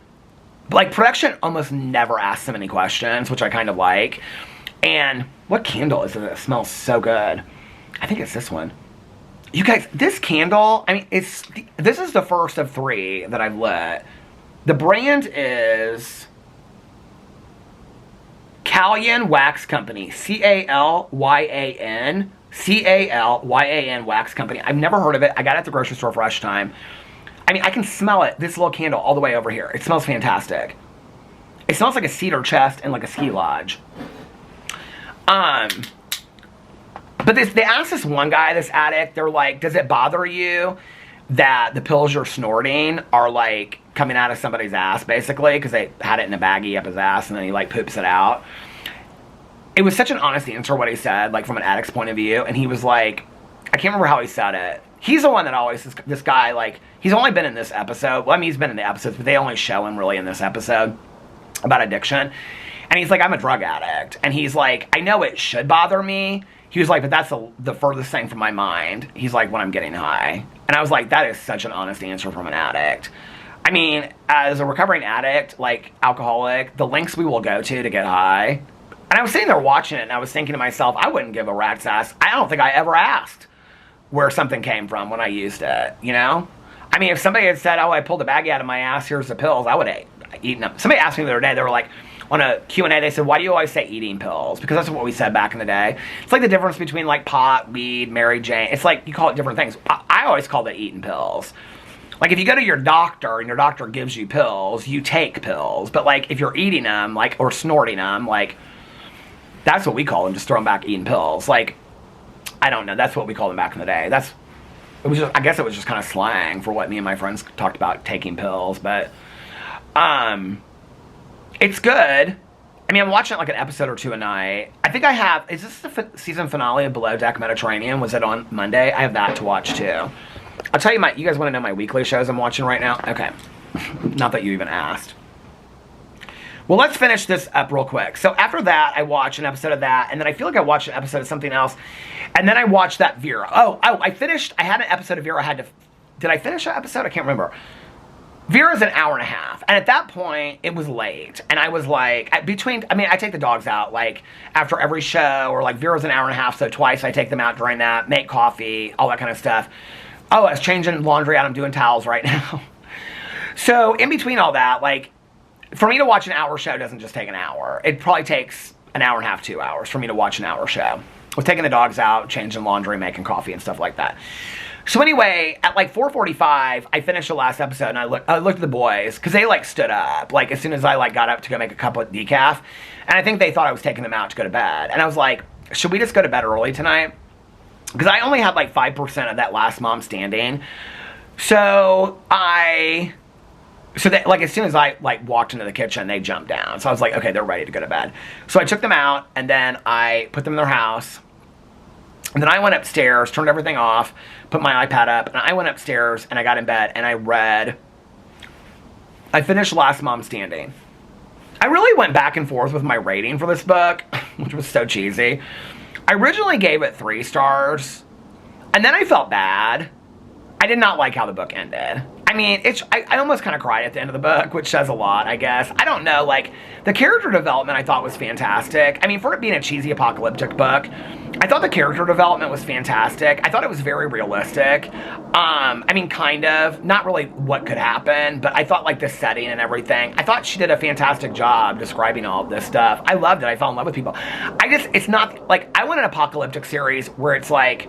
like, production almost never asks him any questions, which I kind of like. And what candle is it that smells so good? I think it's this one. You guys, this candle, I mean, this is the first of 3 that I've lit. The brand is Calyan Wax Company. Calyan. Calyan Wax Company. I've never heard of it. I got it at the grocery store Fresh Time. I mean, I can smell it, this little candle, all the way over here. It smells fantastic. It smells like a cedar chest and like a ski lodge. But they asked this one guy, this addict, they're like, does it bother you that the pills you're snorting are like coming out of somebody's ass, basically? Because they had it in a baggie up his ass and then he like poops it out. It was such an honest answer what he said, like from an addict's point of view. And he was like, I can't remember how he said it. He's the one that always, this guy, like, he's only been in this episode. Well, I mean, he's been in the episodes, but they only show him really in this episode about addiction. And he's like, I'm a drug addict. And he's like, I know it should bother me. He was like, but that's the furthest thing from my mind. He's like, when I'm getting high. And I was like, that is such an honest answer from an addict. I mean, as a recovering addict, like alcoholic, the lengths we will go to get high. And I was sitting there watching it, and I was thinking to myself, I wouldn't give a rat's ass. I don't think I ever asked where something came from when I used it, you know? I mean, if somebody had said, oh, I pulled a baggie out of my ass, here's the pills, I would have eaten them. Somebody asked me the other day, they were like, on a Q&A, they said, why do you always say eating pills? Because that's what we said back in the day. It's like the difference between like pot, weed, Mary Jane. It's like you call it different things. I always called it eating pills. Like if you go to your doctor and your doctor gives you pills, you take pills. But like if you're eating them, like, or snorting them, like, that's what we call them, just throw them back eating pills. Like, I don't know, that's what we called them back in the day. It was just, I guess it was just kind of slang for what me and my friends talked about, taking pills. But, it's good. I mean, I'm watching like an episode or 2 a night. I think I have, is this the season finale of Below Deck Mediterranean? Was it on Monday? I have that to watch too. I'll tell you you guys want to know my weekly shows I'm watching right now? Okay. Not that you even asked. Well, let's finish this up real quick. So after that, I watched an episode of that, and then I feel like I watched an episode of something else, and then I watched that Vera. I had an episode of Vera. Did I finish that episode? I can't remember. Vera's an hour and a half, and at that point, it was late, and I was like, I take the dogs out, like, after every show, or like, Vera's an hour and a half, so twice I take them out during that, make coffee, all that kind of stuff. Oh, I was changing laundry out, I'm doing towels right now. So, in between all that, like, for me to watch an hour show doesn't just take an hour. It probably takes an hour and a half, 2 hours for me to watch an hour show. With taking the dogs out, changing laundry, making coffee, and stuff like that. So anyway, at like 4:45, I finished the last episode, and I looked at the boys, because they like stood up, like as soon as I like got up to go make a cup of decaf, and I think they thought I was taking them out to go to bed. And I was like, should we just go to bed early tonight? Because I only had like 5% of that last mom standing. So like as soon as I like walked into the kitchen, they jumped down. So I was like, okay, they're ready to go to bed. So I took them out, and then I put them in their house. And then I went upstairs, turned everything off, put my iPad up, and I went upstairs, and I got in bed, and I finished Last Mom Standing. I really went back and forth with my rating for this book, which was so cheesy. I originally gave it 3 stars, and then I felt bad. I did not like how the book ended. I mean, I almost kind of cried at the end of the book, which says a lot, I guess. I don't know, like, the character development I thought was fantastic. I mean, for it being a cheesy apocalyptic book, I thought the character development was fantastic. I thought it was very realistic. I mean, kind of. Not really what could happen, but I thought, like, the setting and everything. I thought she did a fantastic job describing all of this stuff. I loved it. I fell in love with people. It's not, like, I want an apocalyptic series where it's, like,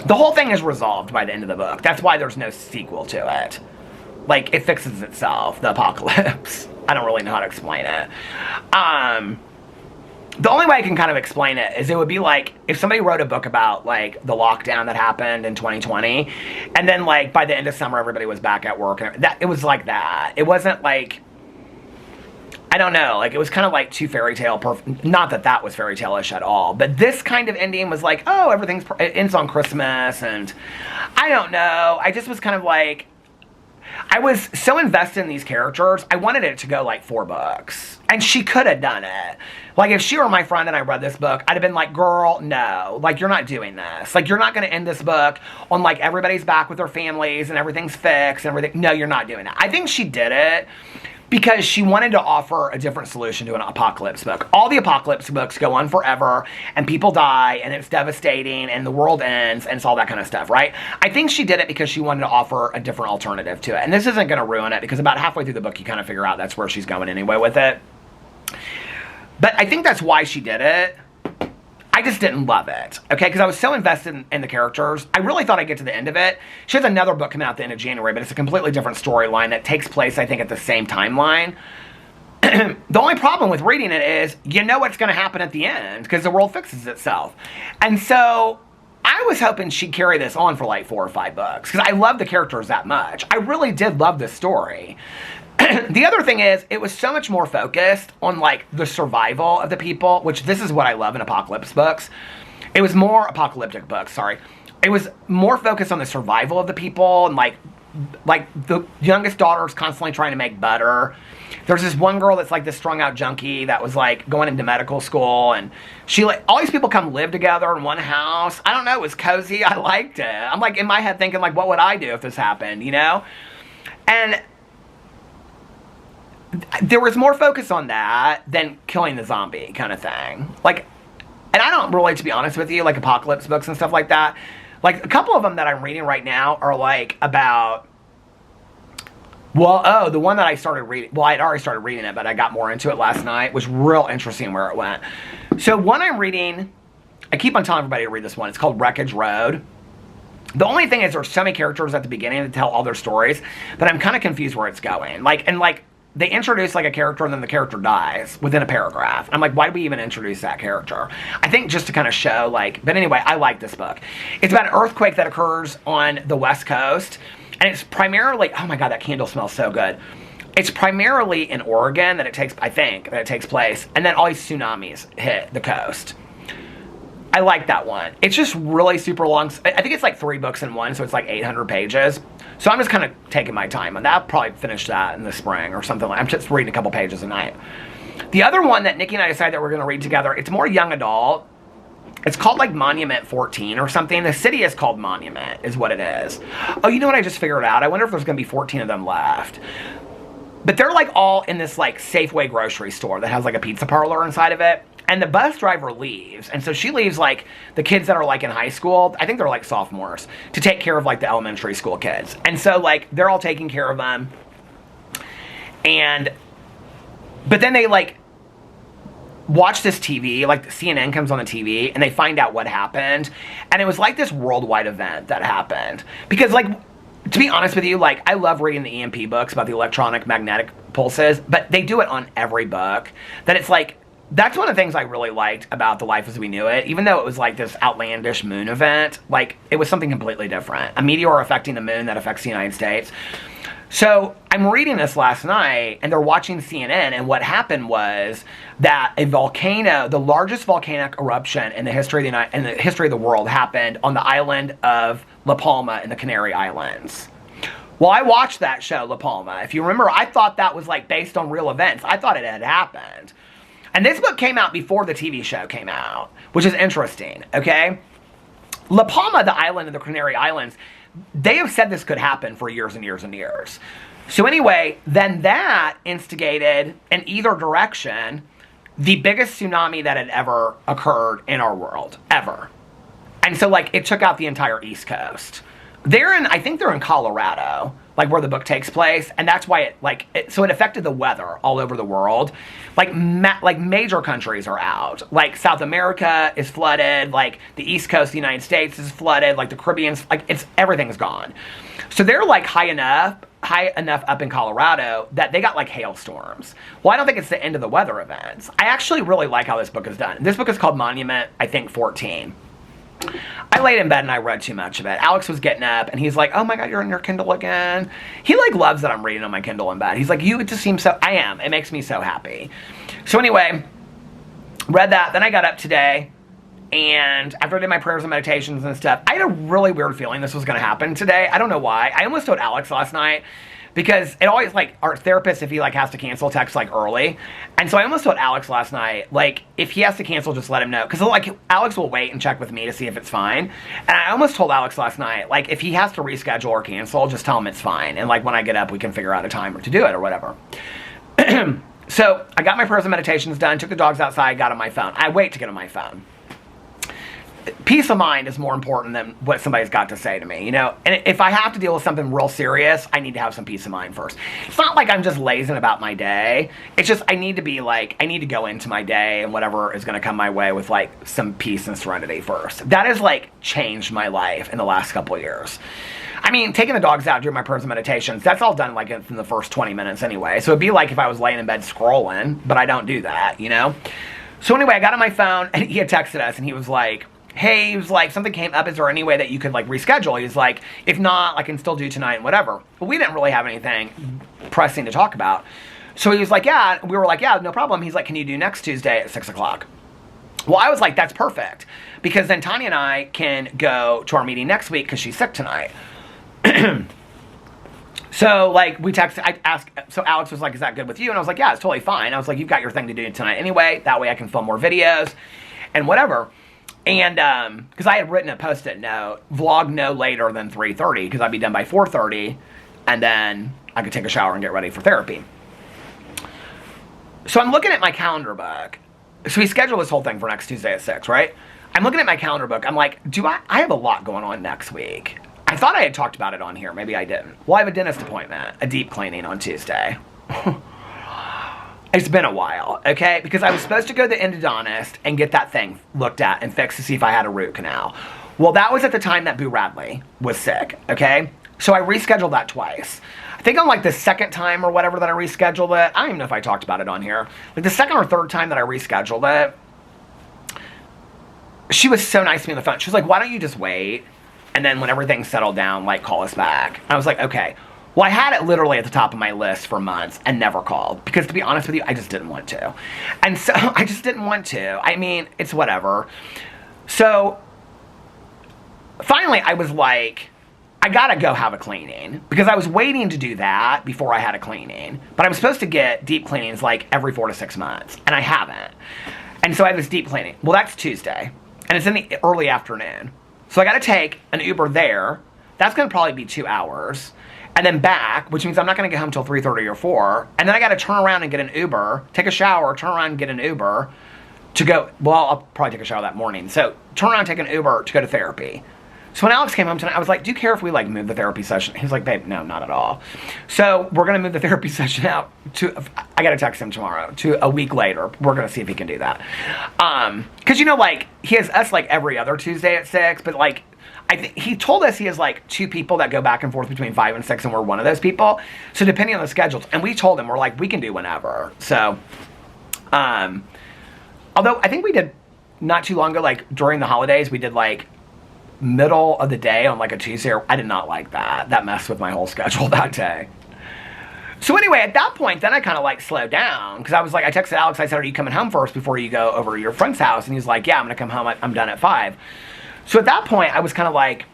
the whole thing is resolved by the end of the book. That's why there's no sequel to it. Like, it fixes itself, the apocalypse. I don't really know how to explain it. The only way I can kind of explain it is it would be like if somebody wrote a book about, like, the lockdown that happened in 2020, and then, like, by the end of summer, everybody was back at work. And it was like that. It wasn't like... I don't know, like, it was kind of like too fairy tale perfect. Not that that was fairy tale-ish at all, but this kind of ending was like, oh, it ends on Christmas, and I don't know. I just was kind of like, I was so invested in these characters, I wanted it to go like 4 books. And she could have done it. Like, if she were my friend and I read this book, I'd have been like, girl, no. Like, you're not doing this. Like, you're not going to end this book on, like, everybody's back with their families and everything's fixed and everything. No, you're not doing that. I think she did it because she wanted to offer a different solution to an apocalypse book. All the apocalypse books go on forever, and people die, and it's devastating, and the world ends, and it's all that kind of stuff, right? I think she did it because she wanted to offer a different alternative to it. And this isn't going to ruin it, because about halfway through the book, you kind of figure out that's where she's going anyway with it. But I think that's why she did it. I just didn't love it, okay? Because I was so invested in the characters. I really thought I'd get to the end of it. She has another book coming out at the end of January, but it's a completely different storyline that takes place, I think, at the same timeline. The only problem with reading it is you know what's going to happen at the end because the world fixes itself. And so I was hoping she'd carry this on for like 4 or 5 books because I love the characters that much. I really did love this story. The other thing is, it was so much more focused on, like, the survival of the people, which this is what I love in apocalypse books. It was more apocalyptic books, sorry. It was more focused on the survival of the people, and, like the youngest daughter is constantly trying to make butter. There's this one girl that's, like, this strung-out junkie that was, like, going into medical school, and she, like, all these people come live together in one house. I don't know, it was cozy. I liked it. I'm, like, in my head thinking, like, what would I do if this happened, you know? And there was more focus on that than killing the zombie kind of thing. Like, and I don't really, to be honest with you, like apocalypse books and stuff like that. Like, a couple of them that I'm reading right now are like about, well, oh, the one that I started reading, well, I'd already started reading it, but I got more into it last night, was real interesting where it went. So one I'm reading, I keep on telling everybody to read this one. It's called Wreckage Road. The only thing is there's so many characters at the beginning to tell all their stories that I'm kind of confused where it's going. Like, and like, they introduce, like, a character and then the character dies within a paragraph. I'm like, why did we even introduce that character? I think just to kind of show, like, but anyway, I like this book. It's about an earthquake that occurs on the West Coast, and it's primarily, oh my God, that candle smells so good. It's primarily in Oregon that it takes, I think, that it takes place, and then all these tsunamis hit the coast. I like that one. It's just really super long. I think it's like 3 books in one, so it's like 800 pages. So I'm just kind of taking my time on that. I'll probably finish that in the spring or something. I'm just reading a couple pages a night. The other one that Nikki and I decided that we're going to read together, it's more young adult. It's called like Monument 14 or something. The city is called Monument, is what it is. Oh, you know what I just figured out? I wonder if there's going to be 14 of them left. But they're like all in this like Safeway grocery store that has like a pizza parlor inside of it. And the bus driver leaves, and so she leaves, like, the kids that are, like, in high school, I think they're, like, sophomores, to take care of, like, the elementary school kids. And so, like, they're all taking care of them. But then they, like, watch this TV, like, CNN comes on the TV, and they find out what happened. And it was, like, this worldwide event that happened. Because, like, to be honest with you, like, I love reading the EMP books about the electronic magnetic pulses, but they do it on every book. That it's, like, that's one of the things I really liked about The Life as We Knew It. Even though it was like this outlandish moon event, like, it was something completely different. A meteor affecting the moon that affects the United States. So I'm reading this last night, and they're watching CNN, and what happened was that a volcano, the largest volcanic eruption in the history of the world, happened on the island of La Palma in the Canary Islands. Well, I watched that show, La Palma. If you remember, I thought that was like based on real events. I thought it had happened. And this book came out before the TV show came out, which is interesting, okay? La Palma, the island of the Canary Islands, they have said this could happen for years and years and years. So anyway, then that instigated, in either direction, the biggest tsunami that had ever occurred in our world, ever. And so, like, it took out the entire East Coast. I think they're in Colorado, like where the book takes place, and that's why so it affected the weather all over the world. Like major countries are out. Like South America is flooded, like the East Coast of the United States is flooded, like the Caribbean's, like everything's gone. So they're like high enough up in Colorado that they got like hailstorms. Well, I don't think it's the end of the weather events. I actually really like how this book is done. This book is called Monument, I think, 14. I laid in bed and I read too much of it. Alex was getting up and he's like, oh my God, you're on your Kindle again. He like loves that I'm reading on my Kindle in bed. He's like, it just seems so, I am. It makes me so happy. So anyway, read that. Then I got up today and after I did my prayers and meditations and stuff, I had a really weird feeling this was going to happen today. I don't know why. I almost told Alex last night because it always, like, our therapist, if he, like, has to cancel, texts, like, early. And so I almost told Alex last night, like, if he has to cancel, just let him know. Because, like, Alex will wait and check with me to see if it's fine. And I almost told Alex last night, like, if he has to reschedule or cancel, just tell him it's fine. And, like, when I get up, we can figure out a time to do it or whatever. So I got my prayers and meditations done, took the dogs outside, got on my phone. I wait to get on my phone. Peace of mind is more important than what somebody's got to say to me, you know? And if I have to deal with something real serious, I need to have some peace of mind first. It's not like I'm just lazing about my day. It's just I need to be like, I need to go into my day and whatever is going to come my way with like some peace and serenity first. That has like changed my life in the last couple of years. I mean, taking the dogs out, doing my prayers and meditations, that's all done like in the first 20 minutes anyway. So it'd be like if I was laying in bed scrolling, but I don't do that, you know? So anyway, I got on my phone and he had texted us and he was like, hey, he was like, something came up, is there any way that you could like reschedule? He's like, if not, I can still do tonight and whatever. But we didn't really have anything pressing to talk about. So he was like, yeah, we were like, yeah, no problem. He's like, can you do next Tuesday at 6 o'clock? Well, I was like, that's perfect. Because then Tanya and I can go to our meeting next week because she's sick tonight. So, like, we texted, I asked, so Alex was like, is that good with you? And I was like, yeah, it's totally fine. I was like, you've got your thing to do tonight anyway. That way I can film more videos and whatever. And, because I had written a post-it note, vlog no later than 3:30, because I'd be done by 4:30, and then I could take a shower and get ready for therapy. So I'm looking at my calendar book. So we scheduled this whole thing for next Tuesday at 6, right? I'm looking at my calendar book. I'm like, I have a lot going on next week. I thought I had talked about it on here. Maybe I didn't. Well, I have a dentist appointment, a deep cleaning on Tuesday. It's been a while, okay? Because I was supposed to go to the endodontist and get that thing looked at and fixed to see if I had a root canal. Well, that was at the time that Boo Radley was sick, okay? So I rescheduled that twice. I think on like the second time or whatever that I rescheduled it, I don't even know if I talked about it on here. Like the second or third time that I rescheduled it, she was so nice to me on the phone. She was like, why don't you just wait? And then when everything's settled down, like call us back. And I was like, okay. Well, I had it literally at the top of my list for months and never called. Because to be honest with you, I just didn't want to. And so, I just didn't want to. I mean, it's whatever. So, finally, I was like, I gotta go have a cleaning. Because I was waiting to do that before I had a cleaning. But I was supposed to get deep cleanings like every 4 to 6 months. And I haven't. And so I had this deep cleaning. Well, that's Tuesday. And it's in the early afternoon. So I gotta take an Uber there. That's gonna probably be 2 hours. And then back, which means I'm not going to get home till 3:30 or 4. And then I got to turn around and get an Uber, take a shower, turn around and get an Uber to go, well, I'll probably take a shower that morning. So turn around and take an Uber to go to therapy. So when Alex came home tonight, I was like, do you care if we like move the therapy session? He's like, babe, no, not at all. So we're going to move the therapy session out to, I got to text him tomorrow, to a week later. We're going to see if he can do that. Because, you know, like, he has us like every other Tuesday at 6, but like, he told us he has like 2 people that go back and forth between 5 and 6, and we're one of those people. So depending on the schedules, and we told him, we're like, we can do whenever. So, although I think we did not too long ago, like during the holidays, we did like middle of the day on like a Tuesday. I did not like that. That messed with my whole schedule that day. So anyway, at that point, then I kind of like slowed down because I was like, I texted Alex, I said, are you coming home first before you go over to your friend's house? And he's like, yeah, I'm going to come home. I'm done at 5. So at that point, I was kind of like,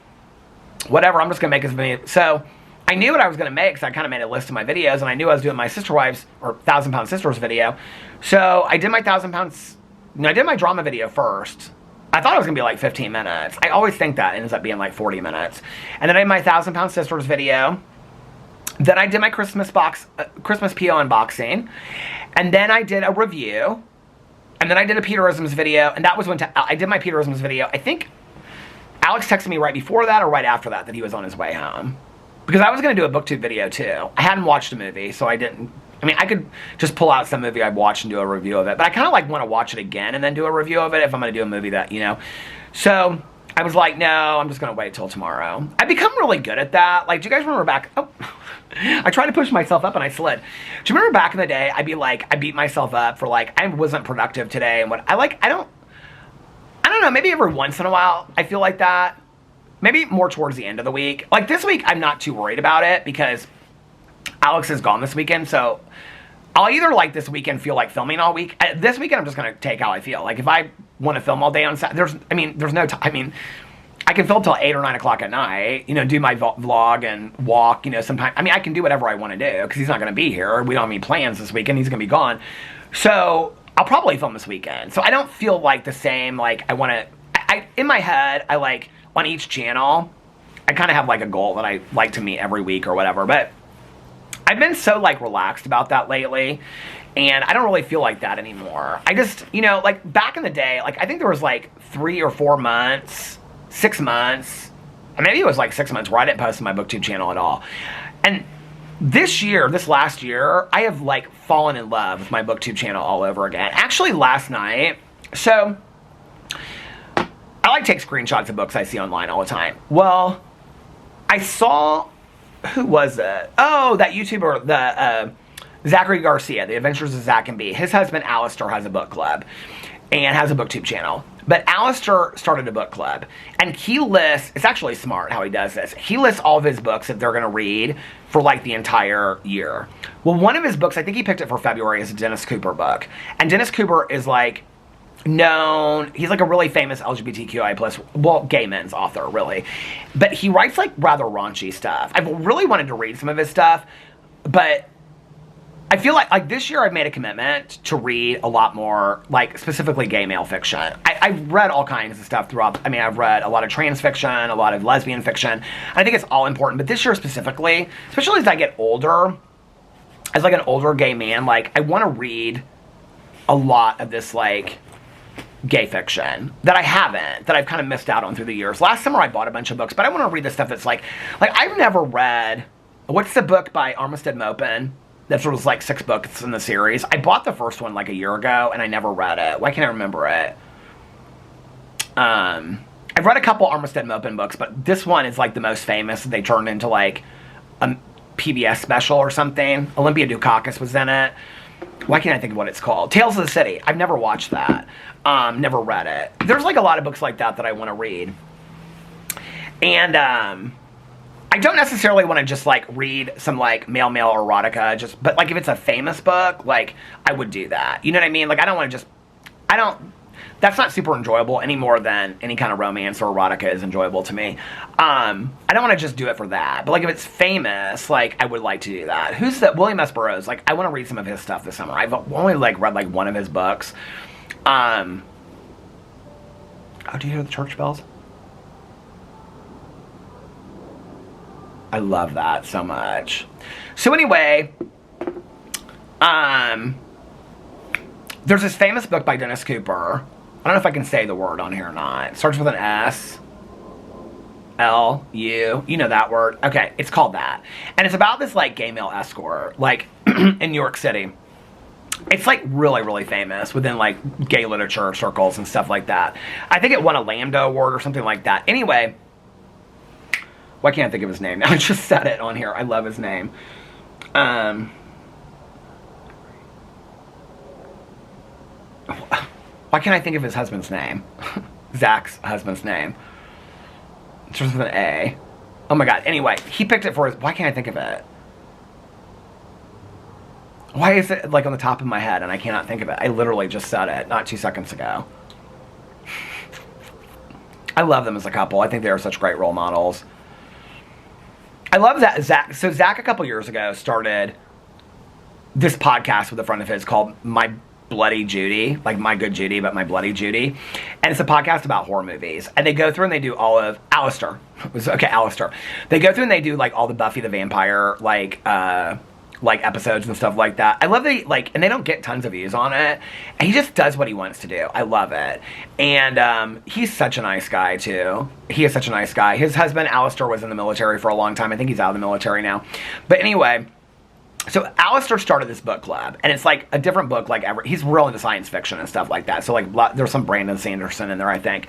whatever, I'm just going to make this video. So I knew what I was going to make because I kind of made a list of my videos, and I knew I was doing my Sister Wives, or 1,000 Pound Sisters video. So I did my 1,000 pounds, I did my drama video first. I thought it was going to be like 15 minutes. I always think that. It ends up being like 40 minutes. And then I did my 1,000 Pound Sisters video. Then I did my Christmas PO unboxing. And then I did a review. And then I did a Peterisms video. And that was when I did my Peterisms video. I think Alex texted me right before that or right after that he was on his way home. Because I was going to do a booktube video too. I hadn't watched a movie, so I didn't. I mean, I could just pull out some movie I've watched and do a review of it. But I kind of like want to watch it again and then do a review of it if I'm going to do a movie that, you know. So I was like, no, I'm just going to wait till tomorrow. I've become really good at that. Like, do you guys remember back? Oh, I tried to push myself up and I slid. Do you remember back in the day, I'd be like, I beat myself up for like, I wasn't productive today. And what I don't don't know, maybe every once in a while I feel like that. Maybe more towards the end of the week. Like this week, I'm not too worried about it because Alex is gone this weekend, so I'll either like this weekend feel like filming all week. This weekend, I'm just going to take how I feel. Like if I want to film all day on Saturday, there's no time. I mean, I can film till 8 or 9 o'clock at night, do my vlog and walk, sometime. I mean, I can do whatever I want to do because he's not going to be here. We don't have any plans this weekend. He's going to be gone. So I'll probably film this weekend. So I don't feel like the same, like I want to, in my head, I like on each channel, I kind of have like a goal that I like to meet every week or whatever. But I've been so like relaxed about that lately. And I don't really feel like that anymore. I just, like back in the day, like I think there was like 3 or 4 months, 6 months, maybe it was like 6 months where I didn't post on my BookTube channel at all. And this last year, I have like fallen in love with my BookTube channel all over again. Actually last night, so I like to take screenshots of books I see online all the time. Well, I saw, who was it? Oh, that YouTuber, the Zachary Garcia, The Adventures of Zach and B. His husband, Alistair, has a book club and has a BookTube channel. But Alistair started a book club, and he lists, it's actually smart how he does this, he lists all of his books that they're going to read for like the entire year. Well, one of his books, I think he picked it for February, is a Dennis Cooper book. And Dennis Cooper is like known, he's like a really famous LGBTQI+, gay men's author, really. But he writes like rather raunchy stuff. I've really wanted to read some of his stuff, but I feel like this year I've made a commitment to read a lot more, like specifically gay male fiction. I've read all kinds of stuff throughout. I mean, I've read a lot of trans fiction, a lot of lesbian fiction. I think it's all important. But this year specifically, especially as I get older, as like an older gay man, like I want to read a lot of this like gay fiction that I haven't, that I've kind of missed out on through the years. Last summer I bought a bunch of books, but I want to read the stuff that's like I've never read, what's the book by Armistead Maupin? That sort of like 6 books in the series. I bought the first one like a year ago, and I never read it. Why can't I remember it? I've read a couple Armistead Maupin books, but this one is like the most famous. They turned into like a PBS special or something. Olympia Dukakis was in it. Why can't I think of what it's called? Tales of the City. I've never watched that. Never read it. There's like a lot of books like that that I want to read. And I don't necessarily want to just like read some like male erotica, but like if it's a famous book, like I would do that. You know what I mean? Like that's not super enjoyable any more than any kind of romance or erotica is enjoyable to me. I don't want to just do it for that. But like if it's famous, like I would like to do that. Who's that? William S. Burroughs. Like I want to read some of his stuff this summer. I've only like read like one of his books. Oh, do you hear the church bells? I love that so much. So anyway, there's this famous book by Dennis Cooper. I don't know if I can say the word on here or not. It starts with an S. L-U. You know that word. Okay, it's called that. And it's about this like gay male escort, like in New York City. It's like really, really famous within like gay literature circles and stuff like that. I think it won a Lambda Award or something like that. Anyway, why can't I think of his name? I just said it on here. I love his name. Why can't I think of his husband's name? Zach's husband's name. It starts with an A. Oh my god. Anyway, he picked it for his... Why can't I think of it? Why is it like on the top of my head and I cannot think of it? I literally just said it not 2 seconds ago. I love them as a couple. I think they are such great role models. I love that Zach. So Zach a couple years ago started this podcast with a friend of his called My Bloody Judy, like My Good Judy, but My Bloody Judy. And it's a podcast about horror movies. And they go through and they do all of Alistair. Alistair. They go through and they do like all the Buffy the Vampire like episodes and stuff like that. I love and they don't get tons of views on it. And he just does what he wants to do. I love it. And he's such a nice guy too. He is such a nice guy. His husband Alistair was in the military for a long time. I think he's out of the military now. But anyway, so Alistair started this book club, and it's like a different book like ever. He's real into science fiction and stuff like that. So like there's some Brandon Sanderson in there, I think.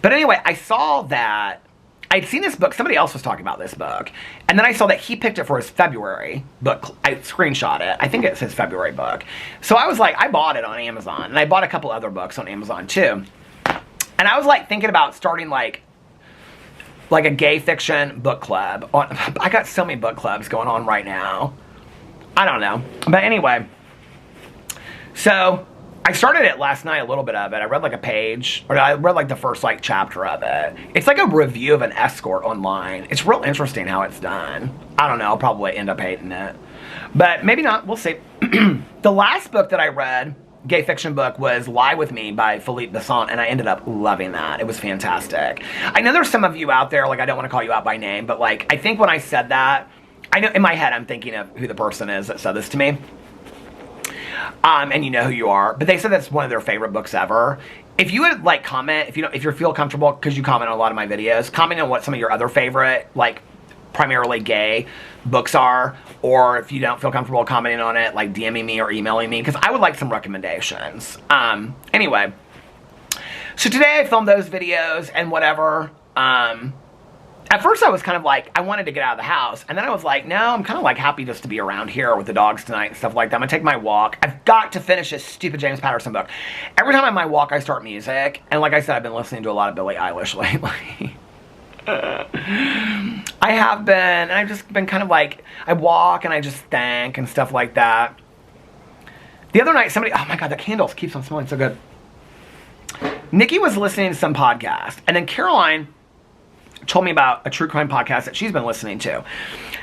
But anyway, I saw that I'd seen this book. Somebody else was talking about this book. And then I saw that he picked it for his February book. I screenshot it. I think it's his February book. So I was like, I bought it on Amazon. And I bought a couple other books on Amazon too. And I was like thinking about starting like a gay fiction book club. I got so many book clubs going on right now. I don't know. But anyway, so I started it last night, a little bit of it. I read like a page, or I read like the first like chapter of it. It's like a review of an escort online. It's real interesting how it's done. I don't know, I'll probably end up hating it. But maybe not, we'll see. The last book that I read, gay fiction book, was Lie With Me by Philippe Besson, and I ended up loving that. It was fantastic. I know there's some of you out there, like I don't want to call you out by name, but like I think when I said that, I know in my head I'm thinking of who the person is that said this to me. And you know who you are, but they said that's one of their favorite books ever. If you would like comment, if you feel comfortable, because you comment on a lot of my videos, comment on what some of your other favorite, like primarily gay books are, or if you don't feel comfortable commenting on it, like DMing me or emailing me, because I would like some recommendations. Anyway, so today I filmed those videos and whatever. At first I was kind of like, I wanted to get out of the house. And then I was like, no, I'm kind of like happy just to be around here with the dogs tonight and stuff like that. I'm gonna take my walk. I've got to finish this stupid James Patterson book. Every time I'm on my walk, I start music. And like I said, I've been listening to a lot of Billie Eilish lately. I have been, and I've just been kind of like, I walk and I just think and stuff like that. The other night, somebody, oh my God, the candles keeps on smelling so good. Nikki was listening to some podcast, and then Caroline told me about a true crime podcast that she's been listening to.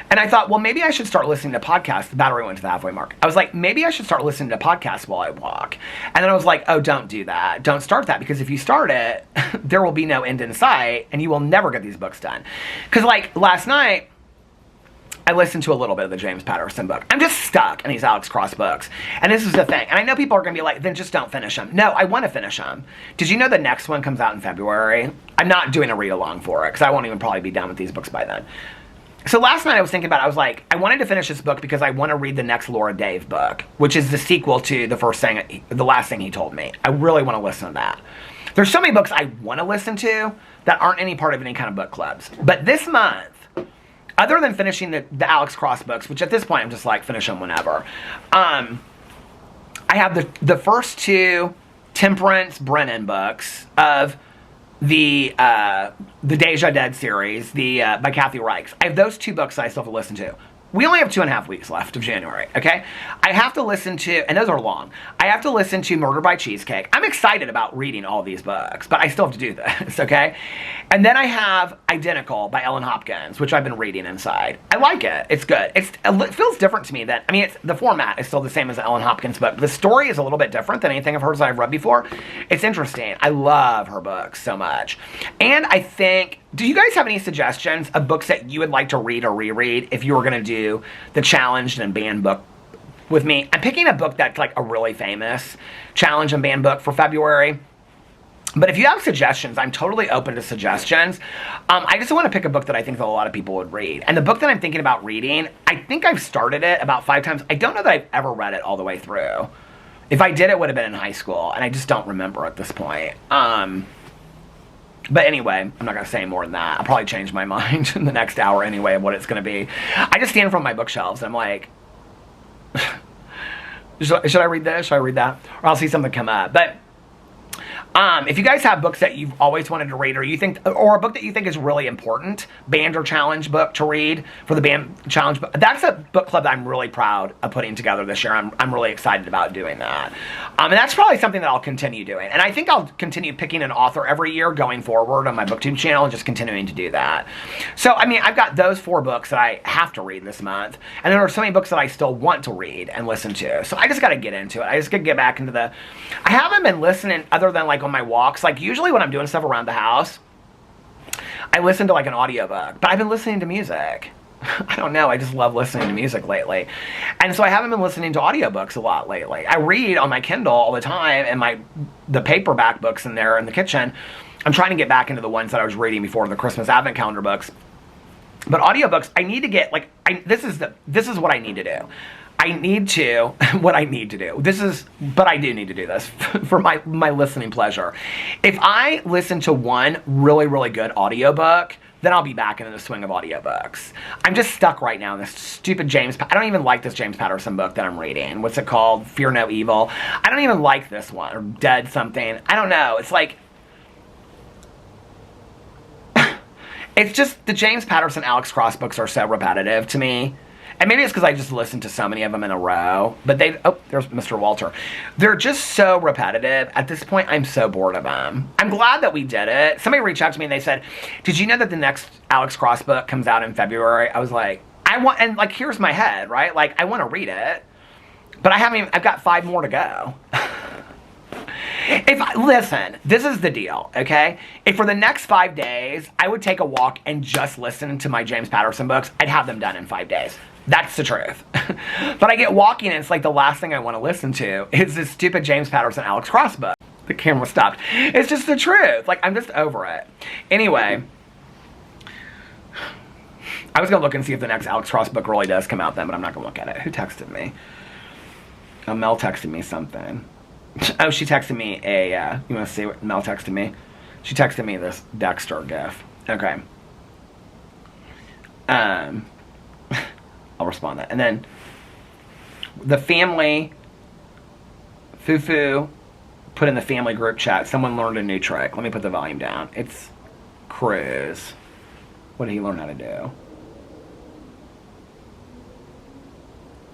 And I thought, well, maybe I should start listening to podcasts. The battery went to the halfway mark. I was like, maybe I should start listening to podcasts while I walk. And then I was like, oh, don't do that. Don't start that, because if you start it, there will be no end in sight, and you will never get these books done. Because like last night, I listened to a little bit of the James Patterson book. I'm just stuck in these Alex Cross books. And this is the thing. And I know people are going to be like, then just don't finish them. No, I want to finish them. Did you know the next one comes out in February? I'm not doing a read-along for it, because I won't even probably be done with these books by then. So last night I was thinking about it. I was like, I wanted to finish this book because I want to read the next Laura Dave book, which is the sequel to the last thing he told me. I really want to listen to that. There's so many books I want to listen to that aren't any part of any kind of book clubs. But this month, other than finishing the Alex Cross books, which at this point I'm just like, finish them whenever. I have the first two Temperance Brennan books of the Deja Dead series, by Kathy Reichs. I have those two books that I still have to listen to. We only have 2.5 weeks left of January, okay? I have to listen to, and those are long, I have to listen to Murder by Cheesecake. I'm excited about reading all these books, but I still have to do this, okay? And then I have Identical by Ellen Hopkins, which I've been reading inside. I like it. It's good. It feels different to me than, I mean, the format is still the same as the Ellen Hopkins book. The story is a little bit different than anything of hers that I've read before. It's interesting. I love her books so much. And I think, do you guys have any suggestions of books that you would like to read or reread if you were going to do the challenged and banned book with me? I'm picking a book that's like a really famous challenge and banned book for February. But if you have suggestions, I'm totally open to suggestions. I just want to pick a book that I think that a lot of people would read. And the book that I'm thinking about reading, I think I've started it about 5 times. I don't know that I've ever read it all the way through. If I did, it would have been in high school, and I just don't remember at this point. But anyway, I'm not going to say more than that. I'll probably change my mind in the next hour anyway of what it's going to be. I just stand in front of my bookshelves, and I'm like, should I read this? Should I read that? Or I'll see something come up. But if you guys have books that you've always wanted to read, or you think, or a book that you think is really important, banned or challenge book to read for the banned challenge book, that's a book club that I'm really proud of putting together this year. I'm really excited about doing that. And that's probably something that I'll continue doing. And I think I'll continue picking an author every year going forward on my BookTube channel and just continuing to do that. So, I mean, I've got those 4 books that I have to read this month. And there are so many books that I still want to read and listen to. So I just got to get into it. I just got to get back into I haven't been listening other than like on my walks. Like usually when I'm doing stuff around the house, I listen to like an audiobook, but I've been listening to music. I don't know, I just love listening to music lately. And so I haven't been listening to audiobooks a lot lately. I read on my Kindle all the time, and the paperback books in there in the kitchen. I'm trying to get back into the ones that I was reading before, the Christmas Advent Calendar books. But audiobooks, I need to get, like, this is what I need to do. I need to, what I need to do. But I do need to do this for my listening pleasure. If I listen to one really, really good audiobook, then I'll be back into the swing of audiobooks. I'm just stuck right now in this stupid I don't even like this James Patterson book that I'm reading. What's it called? Fear No Evil. I don't even like this one, or Dead something. I don't know. It's like, It's just the James Patterson, Alex Cross books are so repetitive to me. And maybe it's because I just listened to so many of them in a row. But there's Mr. Walter. They're just so repetitive. At this point, I'm so bored of them. I'm glad that we did it. Somebody reached out to me and they said, did you know that the next Alex Cross book comes out in February? I was like, here's my head, right? Like, I want to read it. But I've got 5 more to go. Listen, this is the deal, okay? If for the next 5 days, I would take a walk and just listen to my James Patterson books, I'd have them done in 5 days. That's the truth. But I get walking and it's like the last thing I want to listen to is this stupid James Patterson, Alex Cross book. The camera stopped. It's just the truth. Like, I'm just over it. Anyway, I was going to look and see if the next Alex Cross book really does come out then, but I'm not going to look at it. Who texted me? Oh, Mel texted me something. Oh, she texted me you want to see what Mel texted me? She texted me this Dexter gif. Okay. I'll respond to that. And then the family, Fufu put in the family group chat, someone learned a new trick. Let me put the volume down. It's Cruz. What did he learn how to do?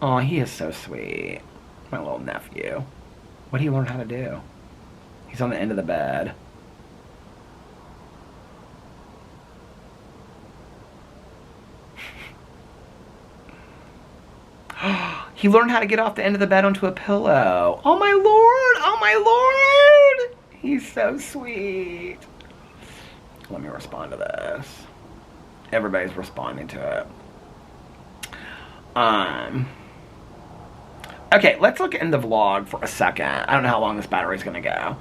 Oh, he is so sweet. My little nephew. What did he learn how to do? He's on the end of the bed. He learned how to get off the end of the bed onto a pillow. Oh my lord! Oh my lord! He's so sweet. Let me respond to this. Everybody's responding to it. Okay, let's look in the vlog for a second. I don't know how long this battery's gonna go.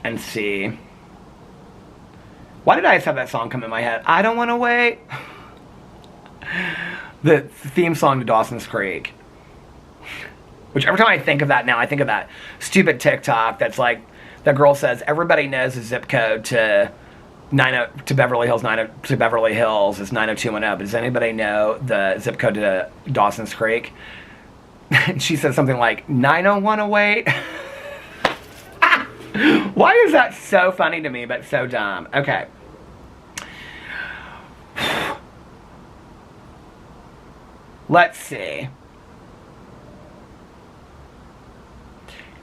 And see. Why did I just have that song come in my head? I don't want to wait. The theme song to Dawson's Creek. Which every time I think of that now, I think of that stupid TikTok that's like, the girl says, everybody knows the zip code to Beverly Hills is 90210. But does anybody know the zip code to Dawson's Creek? And she says something like 90108. Why is that so funny to me but so dumb? Okay. Let's see.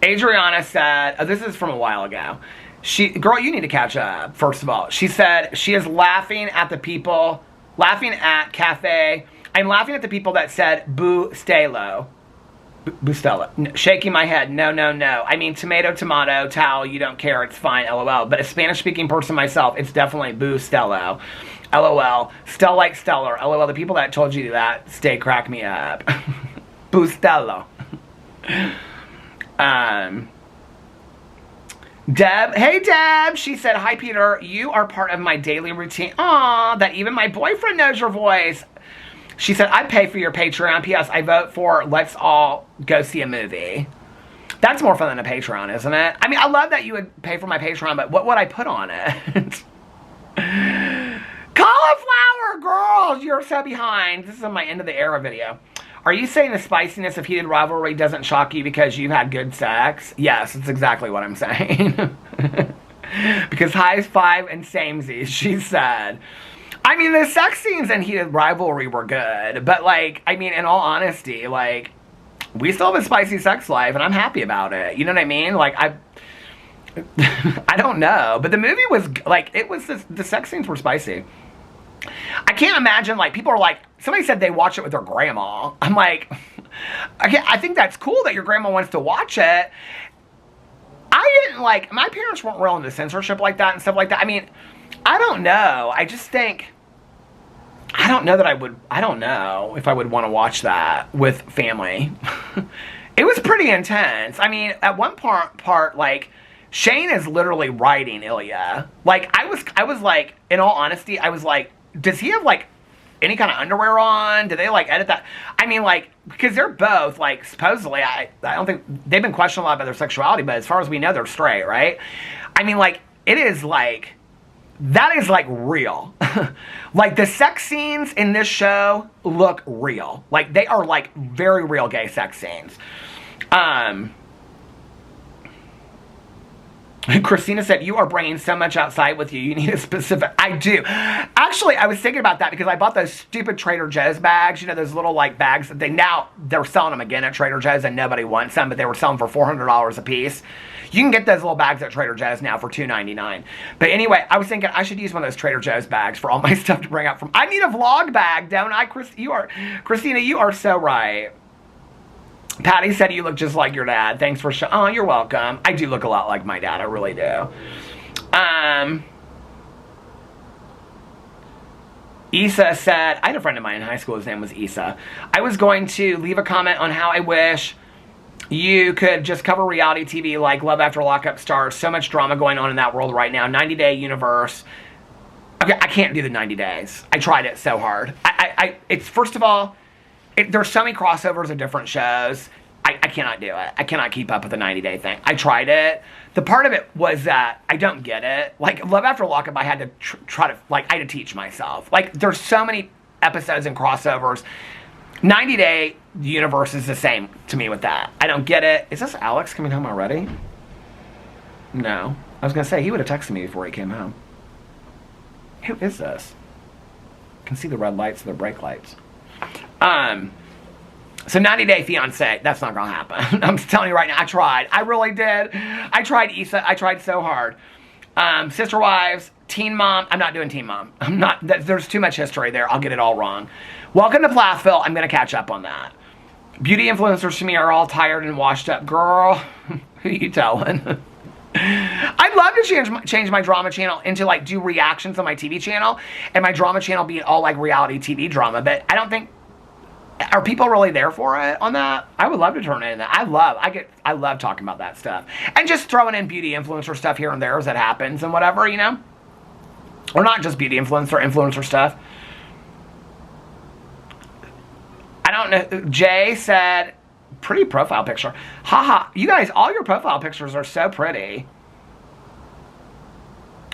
Adriana said, oh, this is from a while ago. Girl, you need to catch up, first of all. She said she is laughing at the people, laughing at Cafe. I'm laughing at the people that said Boo Stelo. Bustelo. Shaking my head. No, no, no. I mean, tomato, towel, you don't care. It's fine, LOL. But a Spanish-speaking person myself, it's definitely Bustelo. LOL. Stell like stellar. LOL. The people that told you that stay crack me up. Bustelo. Deb. Hey, Deb. She said, hi, Peter. You are part of my daily routine. Aw, that even my boyfriend knows your voice. She said, I pay for your Patreon. P.S. I vote for Let's All Go See a Movie. That's more fun than a Patreon, isn't it? I mean, I love that you would pay for my Patreon, but what would I put on it? Cauliflower, girls, you're so behind. This is my end of the era video. Are you saying the spiciness of heated rivalry doesn't shock you because you've had good sex? Yes, that's exactly what I'm saying. Because highs five and samesies, she said. I mean, the sex scenes and heated rivalry were good, but, like, I mean, in all honesty, like, we still have a spicy sex life, and I'm happy about it. You know what I mean? Like, I don't know, but the movie was, like, the sex scenes were spicy. I can't imagine, like, people are like, somebody said they watch it with their grandma. I'm like, I think that's cool that your grandma wants to watch it. I didn't, like, my parents weren't real into censorship like that and stuff like that. I mean, I don't know. I just think, I don't know if I would want to watch that with family. It was pretty intense. I mean, at one part, like, Shane is literally riding Ilya. Like, I was like, in all honesty, I was like, does he have, like, any kind of underwear on? Do they, like, edit that? I mean, like, because they're both, like, supposedly, I don't think, they've been questioned a lot about their sexuality, but as far as we know, they're straight, right? I mean, like, it is, like, that is, like, real. Like, the sex scenes in this show look real. Like, they are, like, very real gay sex scenes. Christina said, you are bringing so much outside with you. You need a specific... I do. Actually, I was thinking about that because I bought those stupid Trader Joe's bags. You know, those little, like, bags. They're selling them again at Trader Joe's and nobody wants them, but they were selling for $400 a piece. You can get those little bags at Trader Joe's now for $2.99. But anyway, I was thinking I should use one of those Trader Joe's bags for all my stuff to bring out from... I need a vlog bag, don't I? Christina, you are so right. Patty said you look just like your dad. Thanks for showing. Oh, you're welcome. I do look a lot like my dad. I really do. Issa said, I had a friend of mine in high school. His name was Issa. I was going to leave a comment on how I wish you could just cover reality TV like Love After Lockup stars. So much drama going on in that world right now. 90-day universe. Okay, I can't do the 90 days. I tried it so hard. It's, first of all, there's so many crossovers of different shows. I cannot do it. I cannot keep up with the 90-day thing. I tried it. The part of it was that I don't get it. Like, Love After Lockup, I had to try to, like, I had to teach myself. Like, there's so many episodes and crossovers. 90-day universe is the same to me with that. I don't get it. Is this Alex coming home already? No. I was going to say, he would have texted me before he came home. Who is this? I can see the red lights, the brake lights. So 90 Day Fiance, that's not gonna happen. I'm telling you right now, I tried. I really did. I tried Issa. I tried so hard. Sister Wives, Teen Mom. I'm not doing Teen Mom. I'm not. There's too much history there. I'll get it all wrong. Welcome to Plathville. I'm gonna catch up on that. Beauty influencers to me are all tired and washed up. Girl, who you telling? I'd love to change my drama channel into, like, do reactions on my TV channel, and my drama channel being all, like, reality TV drama, but I don't think... Are people really there for it on that? I would love to turn it into that. I love talking about that stuff. And just throwing in beauty influencer stuff here and there as it happens and whatever, you know? Or not just beauty influencer stuff. I don't know. Jay said... Pretty profile picture. Haha, you guys, all your profile pictures are so pretty.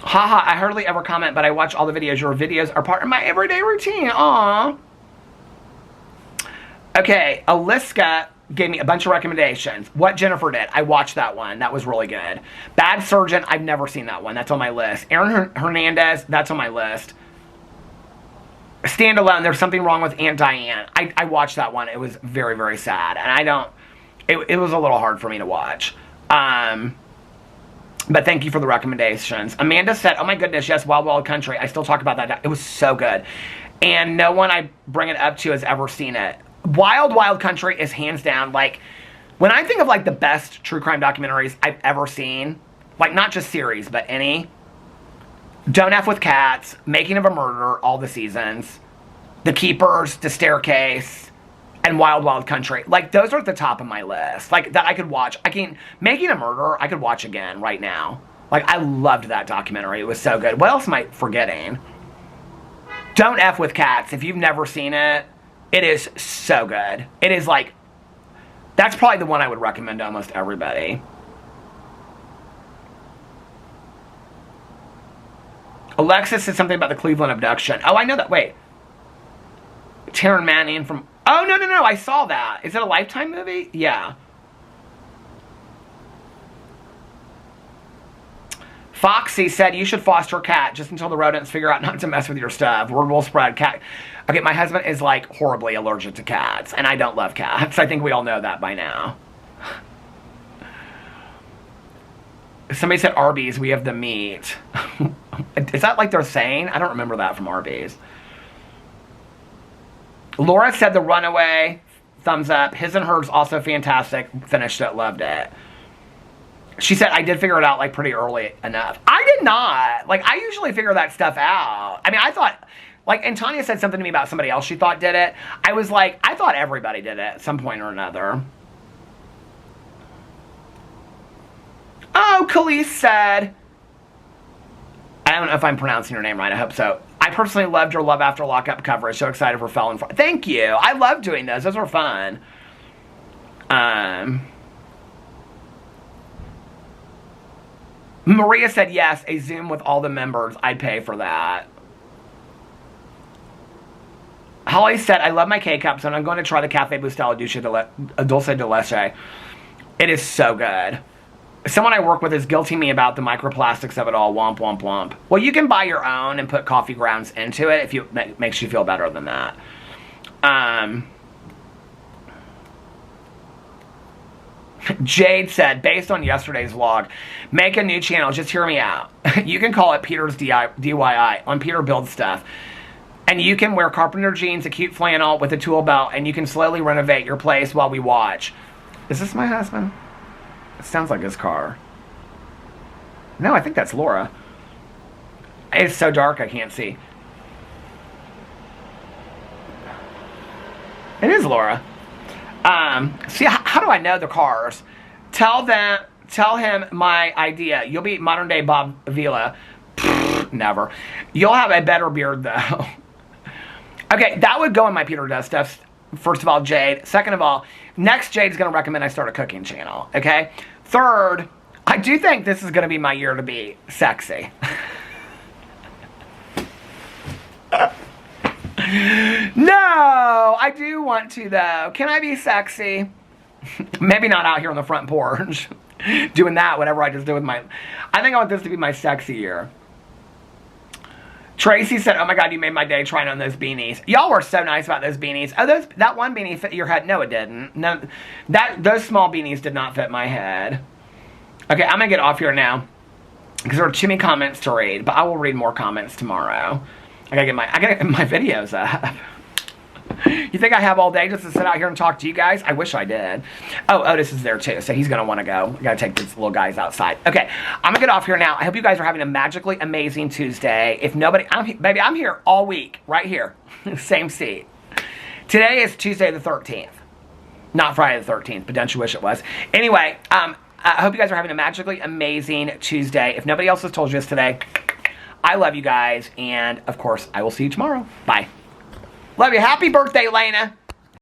Haha, I hardly ever comment, but I watch all the videos. Your videos are part of my everyday routine. Aww. Okay, Aliska gave me a bunch of recommendations. What Jennifer Did. I watched that one. That was really good. Bad Surgeon. I've never seen that one. That's on my list. Aaron Hernandez. That's on my list. Standalone, There's Something Wrong with Aunt Diane. I watched that one. It was very, very sad. And it was a little hard for me to watch. But thank you for the recommendations. Amanda said, oh my goodness, yes, Wild Wild Country. I still talk about that. It was so good. And no one I bring it up to has ever seen it. Wild Wild Country is hands down, like, when I think of, like, the best true crime documentaries I've ever seen, like, not just series, but any... Don't F with Cats, Making of a Murder, all the seasons, The Keepers, The Staircase, and Wild Wild Country. Like, those are at the top of my list. Like, that I could watch. Making a Murder, I could watch again right now. Like, I loved that documentary. It was so good. What else am I forgetting? Don't F with Cats. If you've never seen it, it is so good. It is, like, that's probably the one I would recommend to almost everybody. Alexis said something about the Cleveland abduction. Oh, I know that. Wait. Taryn Manning from... Oh, no. I saw that. Is it a Lifetime movie? Yeah. Foxy said you should foster a cat just until the rodents figure out not to mess with your stuff. Word will spread. Cat. Okay, my husband is, like, horribly allergic to cats, and I don't love cats. I think we all know that by now. Somebody said Arby's, we have the meat. Is that like they're saying? I don't remember that from Arby's. Laura said The Runaway, thumbs up. His and Hers, also fantastic. Finished it, loved it. She said, I did figure it out, like, pretty early enough. I did not. Like, I usually figure that stuff out. I mean, I thought, like, and Tanya said something to me about somebody else she thought did it. I was like, I thought everybody did it at some point or another. Oh, Khalees said, I don't know if I'm pronouncing your name right. I hope so. I personally loved your Love After Lockup coverage. So excited for Felon. Thank you. I love doing those. Those were fun. Maria said, yes, a Zoom with all the members. I'd pay for that. Holly said, I love my K-Cups, and I'm going to try the Cafe Bustelo Dulce de Leche. It is so good. Someone I work with is guilting me about the microplastics of it all. Womp, womp, womp. Well, you can buy your own and put coffee grounds into it if it makes you feel better than that. Jade said, based on yesterday's vlog, make a new channel. Just hear me out. You can call it Peter's DIY on Peter Builds Stuff. And you can wear carpenter jeans, a cute flannel with a tool belt, and you can slowly renovate your place while we watch. Is this my husband? It sounds like his car. No, I think that's Laura. It's so dark I can't see. It is Laura. See, how do I know the cars? Tell him my idea. You'll be modern day Bob Vila. Pfft, never. You'll have a better beard though. Okay, that would go in my Peter Does Stuff. First of all, Jade. Second of all, next Jade's going to recommend I start a cooking channel. Okay? Third, I do think this is going to be my year to be sexy. No, I do want to though. Can I be sexy? Maybe not out here on the front porch doing that, whatever I just do with my... I think I want this to be my sexy year. Tracy said, oh my God, you made my day trying on those beanies. Y'all were so nice about those beanies. Oh, that one beanie fit your head. No, it didn't. No, those small beanies did not fit my head. Okay, I'm going to get off here now because there are too many comments to read, but I will read more comments tomorrow. I gotta get my videos up. You think I have all day just to sit out here and talk to you guys? I wish I did. Oh, Otis is there too, so he's gonna want to go. I gotta take these little guys outside. Okay, I'm gonna get off here now. I hope you guys are having a magically amazing Tuesday. If nobody, baby, I'm here all week, right here, same seat. Today is Tuesday the 13th, not Friday the 13th, but don't you wish it was? Anyway, I hope you guys are having a magically amazing Tuesday. If nobody else has told you this today, I love you guys, and of course, I will see you tomorrow. Bye. Love you. Happy birthday, Lena.